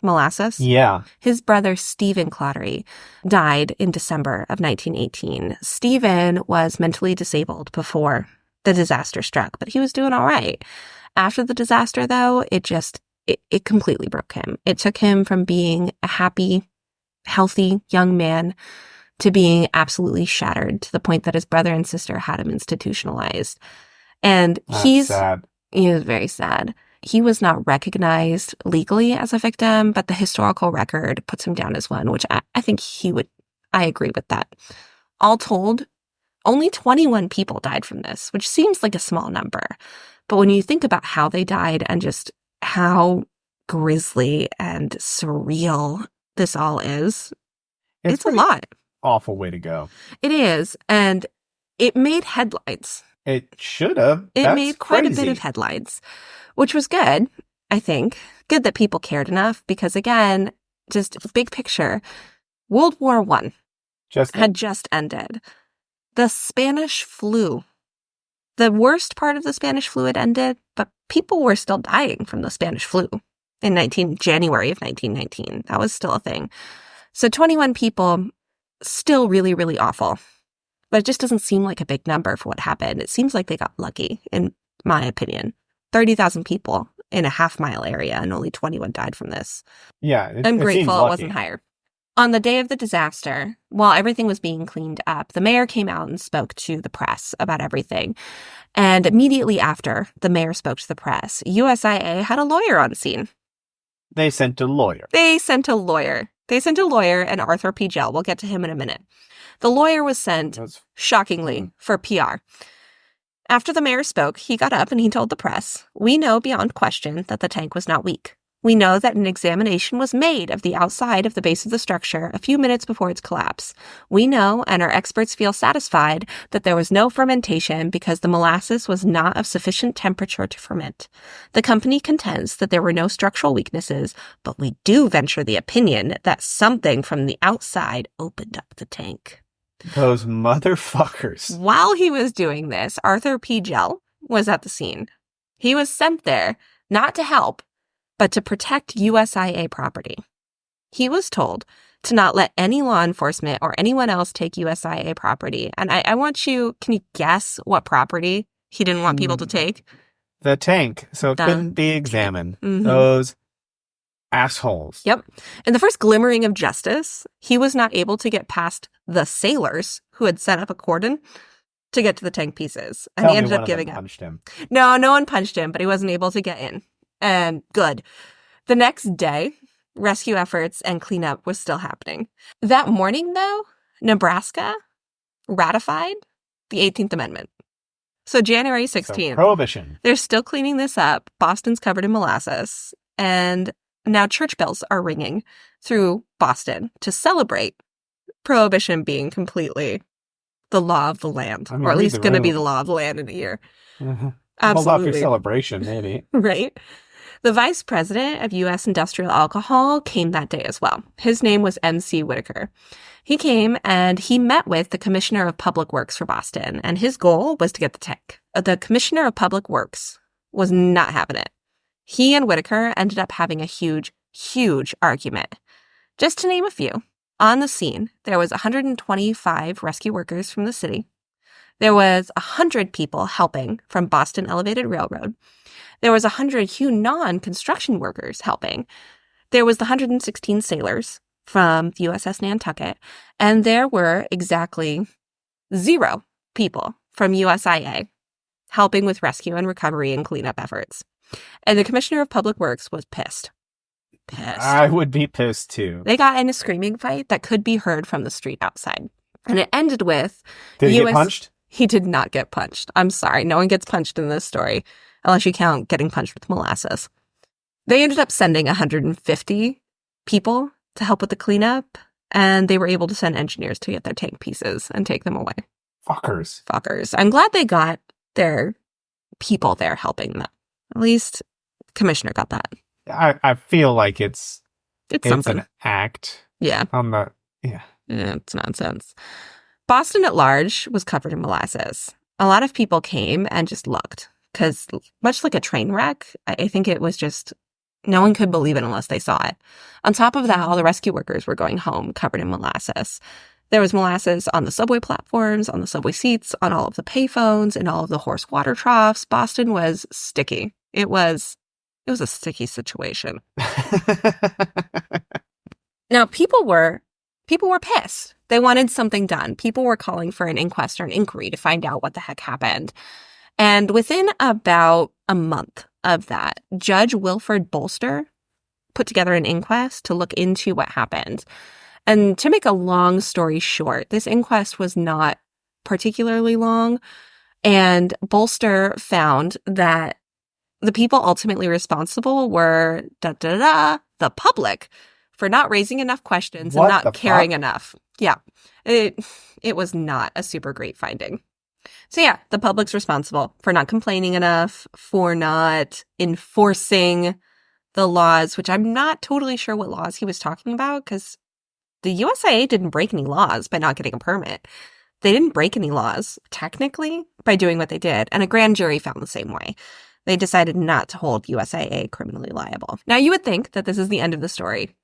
molasses? Yeah. His brother, Stephen Clottery, died in December of 1918. Stephen was mentally disabled before the disaster struck, but he was doing all right. After the disaster, though, it completely broke him. It took him from being a happy, healthy young man to being absolutely shattered to the point that his brother and sister had him institutionalized. And sad. He was very sad. He was not recognized legally as a victim, but the historical record puts him down as one, which I think I agree with that. All told, only 21 people died from this, which seems like a small number. But when you think about how they died and just how grisly and surreal this all is, it's a lot. Awful way to go. It is. And it made headlines. It should have. It made quite a bit of headlines, which was good, I think. Good that people cared enough because, again, just big picture, World War I had just ended. The Spanish flu, the worst part of the Spanish flu had ended, but people were still dying from the Spanish flu in January of 1919. That was still a thing. So 21 people, still really, really awful. But it just doesn't seem like a big number for what happened. It seems like they got lucky, in my opinion. 30,000 people in a half-mile area, and only 21 died from this. Yeah, I'm grateful it wasn't higher. On the day of the disaster, while everything was being cleaned up, the mayor came out and spoke to the press about everything. And immediately after the mayor spoke to the press, USIA had a lawyer on scene. They sent a lawyer. And Arthur P. Gell. We'll get to him in a minute. The lawyer was sent, shockingly, for PR. After the mayor spoke, he got up and he told the press, "We know beyond question that the tank was not weak. We know that an examination was made of the outside of the base of the structure a few minutes before its collapse. We know, and our experts feel satisfied, that there was no fermentation because the molasses was not of sufficient temperature to ferment. The company contends that there were no structural weaknesses, but we do venture the opinion that something from the outside opened up the tank. Those motherfuckers. While he was doing this, Arthur P. Gell was at the scene. He was sent there not to help, but to protect USIA property. He was told to not let any law enforcement or anyone else take USIA property. And I want you, can you guess what property he didn't want people to take? The tank, so it couldn't be examined. Mm-hmm. Those assholes. Yep. In the first glimmering of justice, he was not able to get past the sailors who had set up a cordon to get to the tank pieces. And he ended up giving up. Punched him. No one punched him, but he wasn't able to get in. And good. The next day, rescue efforts and cleanup was still happening. That morning, though, Nebraska ratified the 18th Amendment. So January 16th. So Prohibition. They're still cleaning this up. Boston's covered in molasses. And now church bells are ringing through Boston to celebrate Prohibition being completely the law of the land. Or at least going to be the law of the land in a year. Mm-hmm. Absolutely. Hold off your celebration, maybe. Right. The vice president of U.S. Industrial Alcohol came that day as well. His name was M.C. Whitaker. He came and he met with the Commissioner of Public Works for Boston, and his goal was to get the tank. The Commissioner of Public Works was not having it. He and Whitaker ended up having a huge, huge argument. Just to name a few, on the scene, there was 125 rescue workers from the city. There was 100 people helping from Boston Elevated Railroad. There was 100 non-construction workers helping. There was the 116 sailors from the USS Nantucket. And there were exactly 0 people from USIA helping with rescue and recovery and cleanup efforts. And the Commissioner of Public Works was pissed. I would be pissed too. They got in a screaming fight that could be heard from the street outside. And it ended with... Did he get punched? He did not get punched. I'm sorry. No one gets punched in this story, unless you count getting punched with molasses. They ended up sending 150 people to help with the cleanup, and they were able to send engineers to get their tank pieces and take them away. Fuckers. I'm glad they got their people there helping them. At least Commissioner got that. I feel like it's something. An act. Yeah. It's nonsense. Boston at large was covered in molasses. A lot of people came and just looked, because much like a train wreck, I think it was just, no one could believe it unless they saw it. On top of that, all the rescue workers were going home covered in molasses. There was molasses on the subway platforms, on the subway seats, on all of the payphones, in all of the horse water troughs. Boston was sticky. It was a sticky situation. Now, people were pissed. They wanted something done. People were calling for an inquest or an inquiry to find out what the heck happened. And within about a month of that, Judge Wilford Bolster put together an inquest to look into what happened. And to make a long story short, this inquest was not particularly long. And Bolster found that the people ultimately responsible were the public for not raising enough questions and not caring enough. Yeah, it was not a super great finding. So yeah, the public's responsible for not complaining enough, for not enforcing the laws, which I'm not totally sure what laws he was talking about, because the USIA didn't break any laws by not getting a permit. They didn't break any laws, technically, by doing what they did, and a grand jury found the same way. They decided not to hold USIA criminally liable. Now, you would think that this is the end of the story,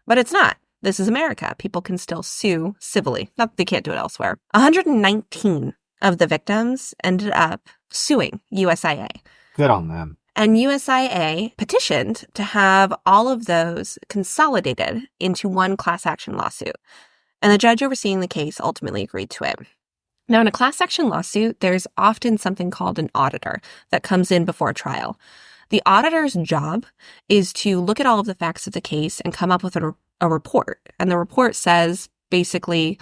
but it's not. This is America. People can still sue civilly. Not that they can't do it elsewhere. 119 of the victims ended up suing USIA. Good on them. And USIA petitioned to have all of those consolidated into one class action lawsuit. And the judge overseeing the case ultimately agreed to it. Now, in a class action lawsuit, there's often something called an auditor that comes in before trial. The auditor's job is to look at all of the facts of the case and come up with a report. And the report says, basically,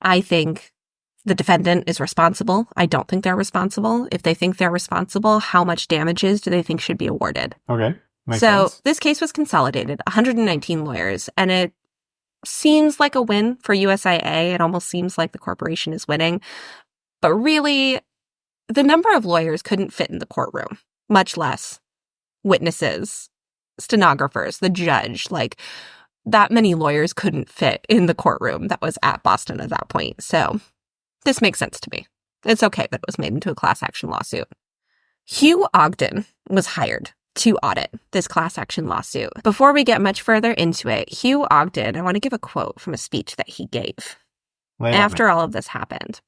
I think the defendant is responsible. I don't think they're responsible. If they think they're responsible, how much damages do they think should be awarded? Okay. Makes So sense. this case was consolidated, 119 lawyers, and it seems like a win for USIA. It almost seems like the corporation is winning. But really, the number of lawyers couldn't fit in the courtroom, much less witnesses, stenographers, the judge. Like, that many lawyers couldn't fit in the courtroom that was at Boston at that point. So this makes sense to me. It's okay that it was made into a class action lawsuit. Hugh Ogden was hired to audit this class action lawsuit. Before we get much further into it, Hugh Ogden, I want to give a quote from a speech that he gave after all of this happened.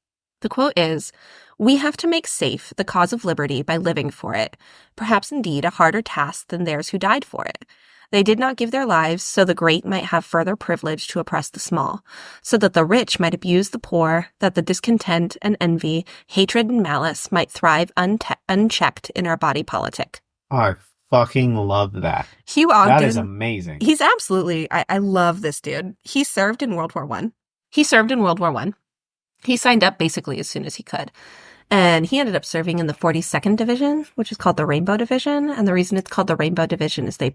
The quote is, "We have to make safe the cause of liberty by living for it, perhaps indeed a harder task than theirs who died for it. They did not give their lives so the great might have further privilege to oppress the small, so that the rich might abuse the poor, that the discontent and envy, hatred and malice might thrive unchecked in our body politic." Oh, I fucking love that. Hugh Ogden. That is amazing. He's absolutely, I love this dude. He served in World War I. He signed up basically as soon as he could. And he ended up serving in the 42nd Division, which is called the Rainbow Division. And the reason it's called the Rainbow Division is they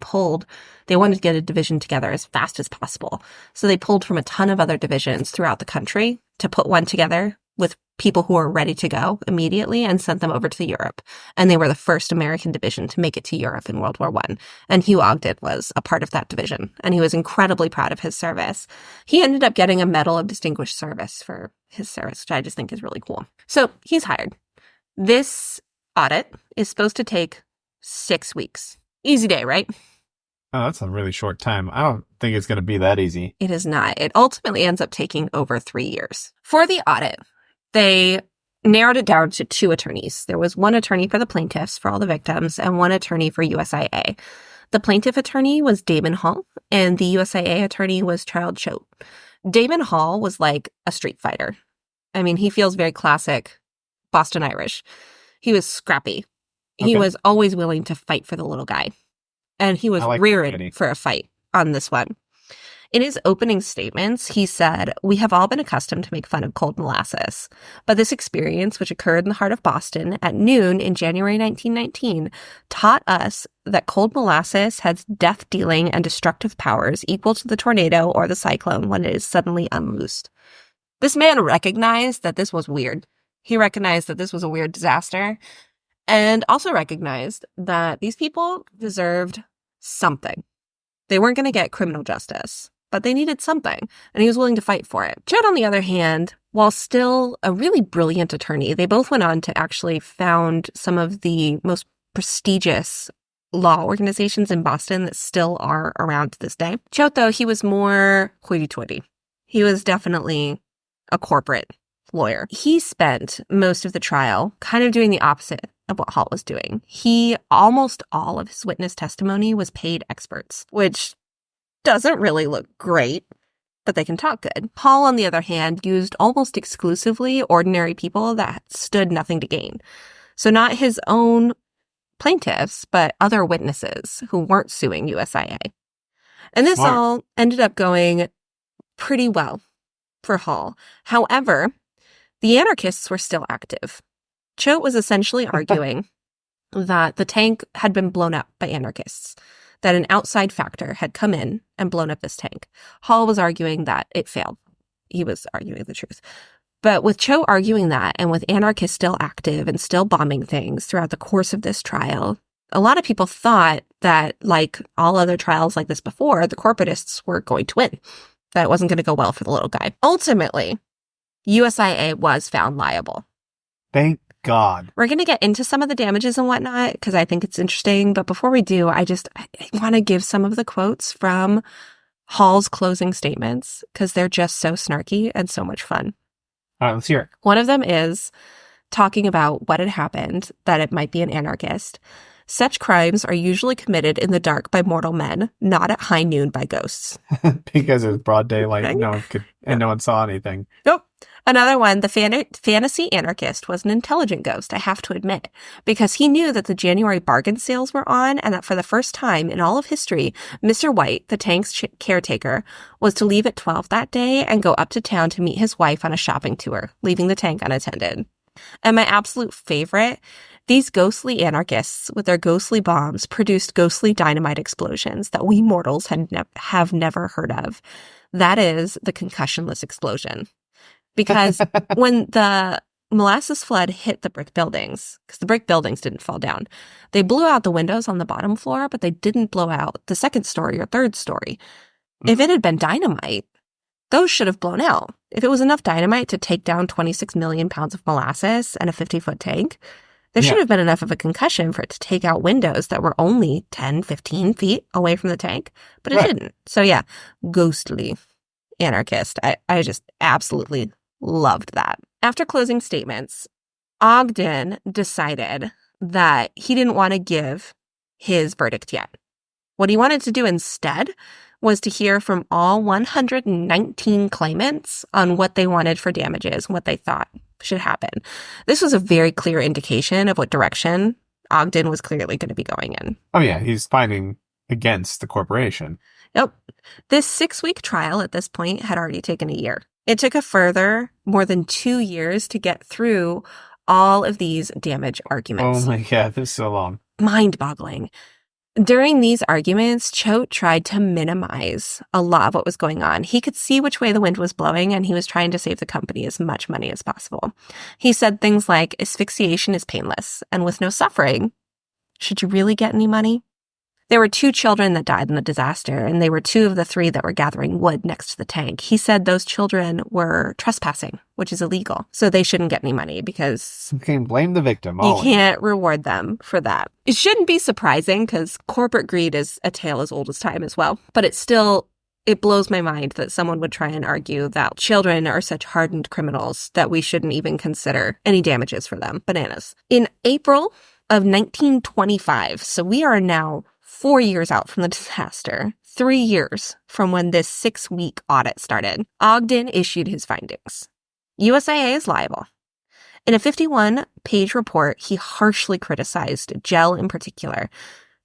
wanted to get a division together as fast as possible. So they pulled from a ton of other divisions throughout the country to put one together with people who were ready to go immediately and sent them over to Europe. And they were the first American division to make it to Europe in World War I. And Hugh Ogden was a part of that division. And he was incredibly proud of his service. He ended up getting a Medal of Distinguished Service for his service, which I just think is really cool. So he's hired. This audit is supposed to take 6 weeks. Easy day, right? Oh, that's a really short time. I don't think it's going to be that easy. It is not. It ultimately ends up taking over 3 years. For the audit, they narrowed it down to 2 attorneys. There was one attorney for the plaintiffs, for all the victims, and one attorney for USIA. The plaintiff attorney was Damon Hall, and the USIA attorney was Charles Choate. Damon Hall was like a street fighter. I mean, he feels very classic Boston Irish. He was scrappy. He was always willing to fight for the little guy. And he was rearing for a fight on this one. In his opening statements, he said, "We have all been accustomed to make fun of cold molasses, but this experience, which occurred in the heart of Boston at noon in January 1919, taught us that cold molasses has death-dealing and destructive powers equal to the tornado or the cyclone when it is suddenly unloosed." This man recognized that this was weird. He recognized that this was a weird disaster, and also recognized that these people deserved something. They weren't going to get criminal justice, but they needed something, and he was willing to fight for it. Choate, on the other hand, while still a really brilliant attorney, they both went on to actually found some of the most prestigious law organizations in Boston that still are around to this day. Choate, though, he was more hoity-toity. He was definitely a corporate lawyer. He spent most of the trial kind of doing the opposite of what Hall was doing. Almost all of his witness testimony was paid experts, which doesn't really look great, but they can talk good. Hall, on the other hand, used almost exclusively ordinary people that stood nothing to gain. So not his own plaintiffs, but other witnesses who weren't suing USIA. And this all ended up going pretty well for Hall. However, the anarchists were still active. Choate was essentially arguing that the tank had been blown up by anarchists, that an outside factor had come in and blown up this tank. Hall was arguing that it failed. He was arguing the truth. But with Choate arguing that, and with anarchists still active and still bombing things throughout the course of this trial, a lot of people thought that, like all other trials like this before, the corporatists were going to win, that it wasn't going to go well for the little guy. Ultimately, USIA was found liable. Thank God. We're going to get into some of the damages and whatnot because I think it's interesting. But before we do, I want to give some of the quotes from Hall's closing statements because they're just so snarky and so much fun. All right, let's hear it. One of them is talking about what had happened, that it might be an anarchist. "Such crimes are usually committed in the dark by mortal men, not at high noon by ghosts." Because it was broad daylight, no one saw anything. Nope. Another one, "The fantasy anarchist was an intelligent ghost, I have to admit, because he knew that the January bargain sales were on and that for the first time in all of history, Mr. White, the tank's caretaker, was to leave at 12 that day and go up to town to meet his wife on a shopping tour, leaving the tank unattended." And my absolute favorite These ghostly anarchists with their ghostly bombs produced ghostly dynamite explosions that we mortals have never heard of. That is the concussionless explosion. Because when the molasses flood hit the brick buildings, because the brick buildings didn't fall down, they blew out the windows on the bottom floor, but they didn't blow out the second story or third story. If it had been dynamite, those should have blown out. If it was enough dynamite to take down 26 million pounds of molasses and a 50-foot tank, there should have been enough of a concussion for it to take out windows that were only 10, 15 feet away from the tank, but it didn't. So yeah, ghostly anarchist. I just absolutely loved that. After closing statements, Ogden decided that he didn't want to give his verdict yet. What he wanted to do instead was to hear from all 119 claimants on what they wanted for damages and what they thought should happen. This was a very clear indication of what direction Ogden was clearly going to be going in. Oh, yeah. He's fighting against the corporation. Yep. This 6-week trial at this point had already taken a year. It took a further more than 2 years to get through all of these damage arguments. Oh, my God. This is so long. Mind-boggling. During these arguments, Choate tried to minimize a lot of what was going on. He could see which way the wind was blowing, and he was trying to save the company as much money as possible. He said things like, asphyxiation is painless, and with no suffering, should you really get any money? There were 2 children that died in the disaster, and they were 2 of the 3 that were gathering wood next to the tank. He said those children were trespassing, which is illegal, so they shouldn't get any money because you can't blame the victim. You can't reward them for that. It shouldn't be surprising because corporate greed is a tale as old as time as well, but it blows my mind that someone would try and argue that children are such hardened criminals that we shouldn't even consider any damages for them. Bananas. In April of 1925, so we are now 4 years out from the disaster, 3 years from when this 6-week audit started, Ogden issued his findings. USIA is liable. In a 51-page report, he harshly criticized Gell in particular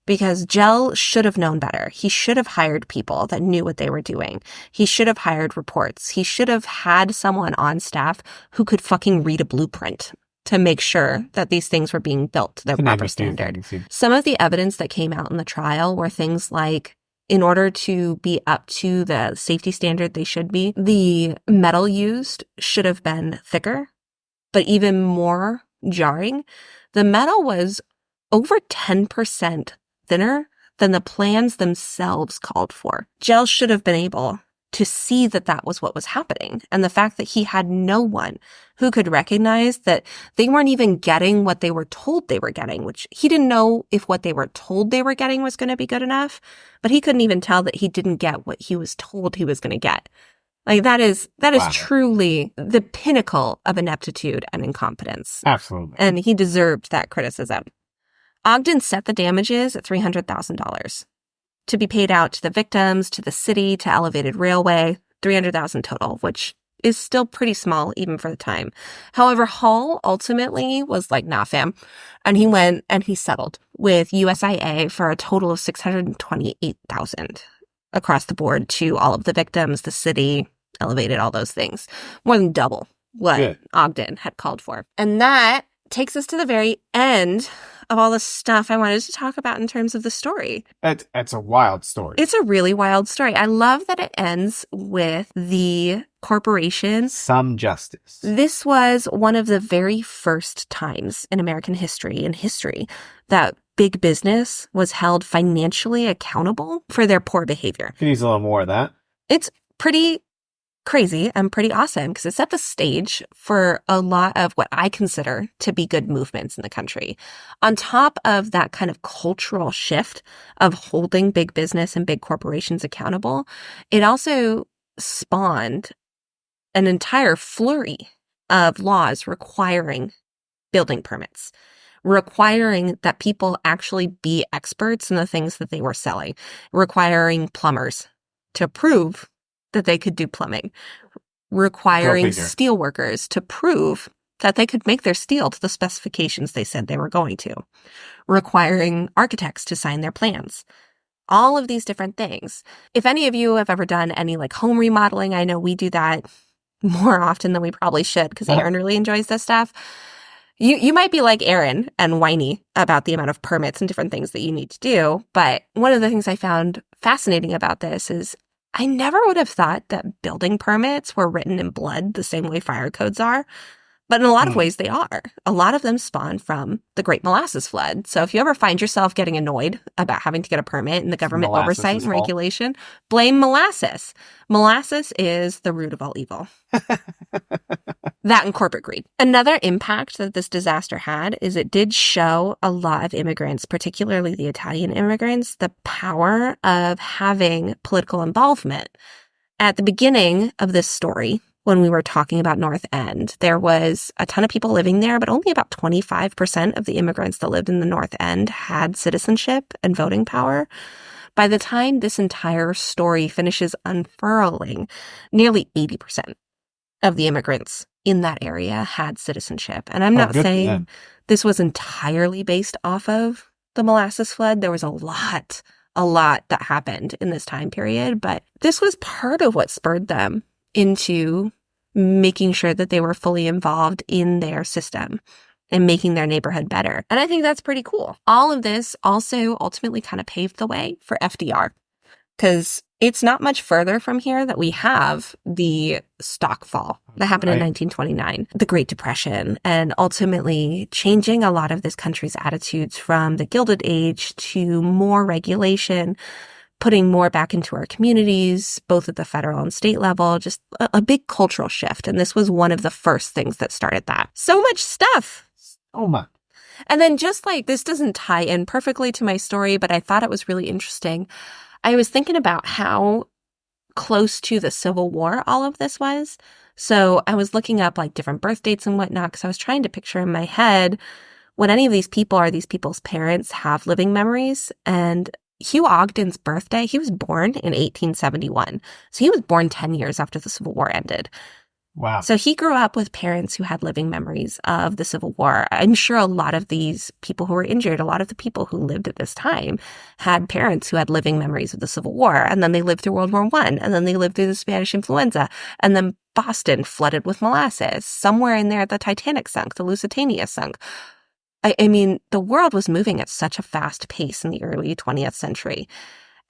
because Gell should have known better. He should have hired people that knew what they were doing. He should have hired reports. He should have had someone on staff who could fucking read a blueprint to make sure that these things were being built to their proper standard. Some of the evidence that came out in the trial were things like, in order to be up to the safety standard they should be, the metal used should have been thicker, but even more jarring. The metal was over 10% thinner than the plans themselves called for. Gell should have been able to see that that was what was happening. And the fact that he had no one who could recognize that they weren't even getting what they were told they were getting, which he didn't know if what they were told they were getting was going to be good enough, but he couldn't even tell that he didn't get what he was told he was going to get. Like that is wow. Truly the pinnacle of ineptitude and incompetence. Absolutely. And he deserved that criticism. Ogden set the damages at $300,000. to be paid out to the victims, to the city, to Elevated Railway, $300,000 total, which is still pretty small even for the time. However, Hall ultimately was like, nah, fam. And he went and he settled with USIA for a total of $628,000 across the board to all of the victims, the city, Elevated, all those things. More than double what Ogden had called for. And that takes us to the very end of all the stuff I wanted to talk about in terms of the story. It's a wild story. It's a really wild story. I love that it ends with the corporation. Some justice. This was one of the very first times in American history that big business was held financially accountable for their poor behavior. Could use a little more of that. It's pretty crazy and pretty awesome because it set the stage for a lot of what I consider to be good movements in the country. On top of that kind of cultural shift of holding big business and big corporations accountable, it also spawned an entire flurry of laws requiring building permits, requiring that people actually be experts in the things that they were selling, requiring plumbers to prove that they could do plumbing, requiring steel workers to prove that they could make their steel to the specifications they said they were going to, requiring architects to sign their plans. All of these different things. If any of you have ever done any like home remodeling, I know we do that more often than we probably should because Arin really enjoys this stuff. You might be like Arin and whiny about the amount of permits and different things that you need to do. But one of the things I found fascinating about this is I never would have thought that building permits were written in blood the same way fire codes are. But in a lot of ways, they are. A lot of them spawn from the Great Molasses Flood. So if you ever find yourself getting annoyed about having to get a permit and the government oversight and regulation, blame molasses. Molasses is the root of all evil. That and corporate greed. Another impact that this disaster had is it did show a lot of immigrants, particularly the Italian immigrants, the power of having political involvement. At the beginning of this story, when we were talking about North End, there was a ton of people living there, but only about 25% of the immigrants that lived in the North End had citizenship and voting power. By the time this entire story finishes unfurling, nearly 80% of the immigrants in that area had citizenship. And I'm not saying this was entirely based off of the molasses flood. There was a lot that happened in this time period, but this was part of what spurred them into making sure that they were fully involved in their system and making their neighborhood better. And I think that's pretty cool. All of this also ultimately kind of paved the way for FDR, because it's not much further from here that we have the stock fall that happened in 1929, the Great Depression, and ultimately changing a lot of this country's attitudes from the Gilded Age to more regulation, putting more back into our communities, both at the federal and state level, just a big cultural shift. And this was one of the first things that started that. So much stuff. Oh my. And then just like, this doesn't tie in perfectly to my story, but I thought it was really interesting. I was thinking about how close to the Civil War all of this was. So I was looking up like different birth dates and whatnot, because I was trying to picture in my head when any of these people or these people's parents have living memories. And Hugh Ogden's birthday, he was born in 1871. So he was born 10 years after the Civil War ended. Wow. So he grew up with parents who had living memories of the Civil War. I'm sure a lot of these people who were injured, a lot of the people who lived at this time had parents who had living memories of the Civil War. And then they lived through World War I. And then they lived through the Spanish influenza. And then Boston flooded with molasses. Somewhere in there, the Titanic sunk, the Lusitania sunk. I mean, the world was moving at such a fast pace in the early 20th century.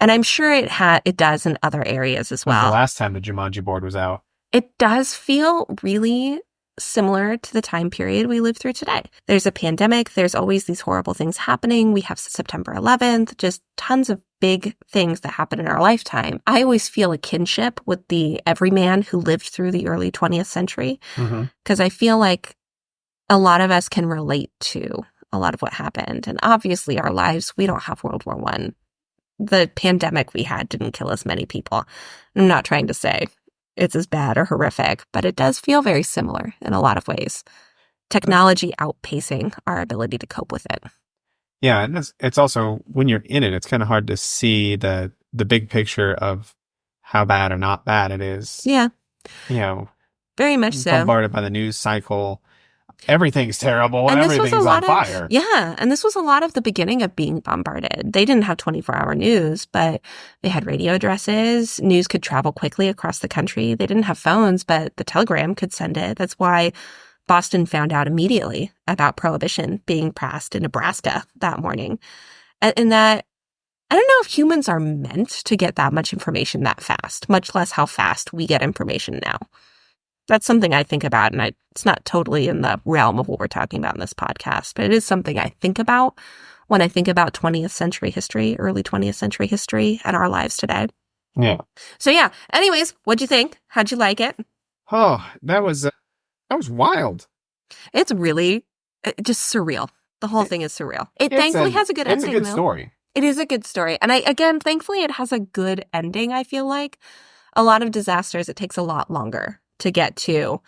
And I'm sure it does in other areas as well. The last time the Jumanji board was out. It does feel really similar to the time period we live through today. There's a pandemic. There's always these horrible things happening. We have September 11th, just tons of big things that happen in our lifetime. I always feel a kinship with the everyman who lived through the early 20th century, because I feel like a lot of us can relate to a lot of what happened. And obviously our lives, we don't have World War I. The pandemic we had didn't kill as many people. I'm not trying to say it's as bad or horrific, but it does feel very similar in a lot of ways. Technology outpacing our ability to cope with it. Yeah, and it's also, when you're in it, it's kind of hard to see the big picture of how bad or not bad it is. Yeah. You know, very much so. Bombarded by the news cycle. Everything's terrible and everything's on fire. Yeah. And this was a lot of the beginning of being bombarded. They didn't have 24-hour news, but they had radio addresses. News could travel quickly across the country. They didn't have phones, but the telegram could send it. That's why Boston found out immediately about Prohibition being passed in Nebraska that morning. And that, I don't know if humans are meant to get that much information that fast, much less how fast we get information now. That's something I think about, and it's not totally in the realm of what we're talking about in this podcast, but it is something I think about when I think about 20th century history, early 20th century history, and our lives today. Yeah. So yeah, anyways, what'd you think? How'd you like it? Oh, that was wild. It's really just surreal. The whole thing is surreal. It thankfully has a good ending, It's a good though. story. It is a good story. And thankfully it has a good ending, I feel like. A lot of disasters, it takes a lot longer to get to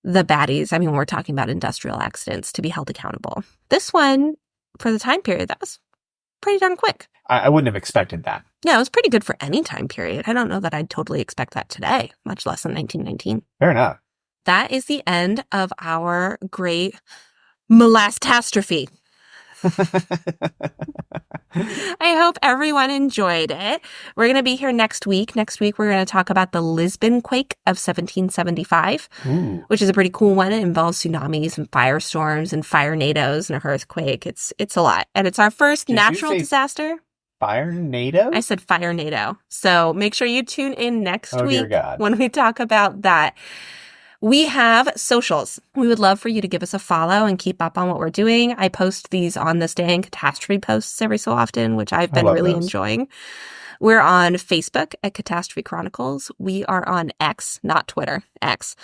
the baddies. I mean, we're talking about industrial accidents to be held accountable. This one, for the time period, that was pretty darn quick. I wouldn't have expected that. Yeah, it was pretty good for any time period. I don't know that I'd totally expect that today, much less in 1919. Fair enough. That is the end of our great catastrophe. I hope everyone enjoyed it. We're going to be here next week. Next week, we're going to talk about the Lisbon quake of 1775, which is a pretty cool one. It involves tsunamis and firestorms and firenadoes and a earthquake. It's a lot. And it's our first natural disaster. Firenado? I said firenado. So make sure you tune in next week dear God. when we talk about that. We have socials. We would love for you to give us a follow and keep up on what we're doing. I post these On This Day and Catastrophe posts every so often, which I've been really enjoying. We're on Facebook at Catastrophe Chronicles. We are on X, not Twitter, X.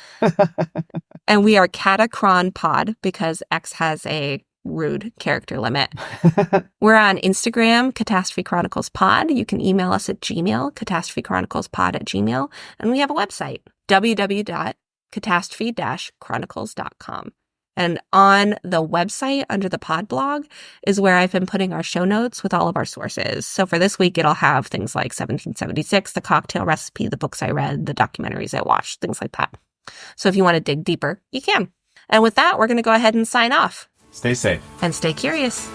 And we are Catacron Pod because X has a rude character limit. We're on Instagram, Catastrophe Chronicles Pod. You can email us at Gmail, catastropheChroniclespod@gmail. And we have a website, www.catastrophe-chronicles.com. And on the website, under the pod blog, is where I've been putting our show notes with all of our sources. So for this week, it'll have things like 1776, the cocktail recipe, the books I read, the documentaries I watched, things like that. So if you want to dig deeper, you can. And with that, we're going to go ahead and sign off. Stay safe. And stay curious.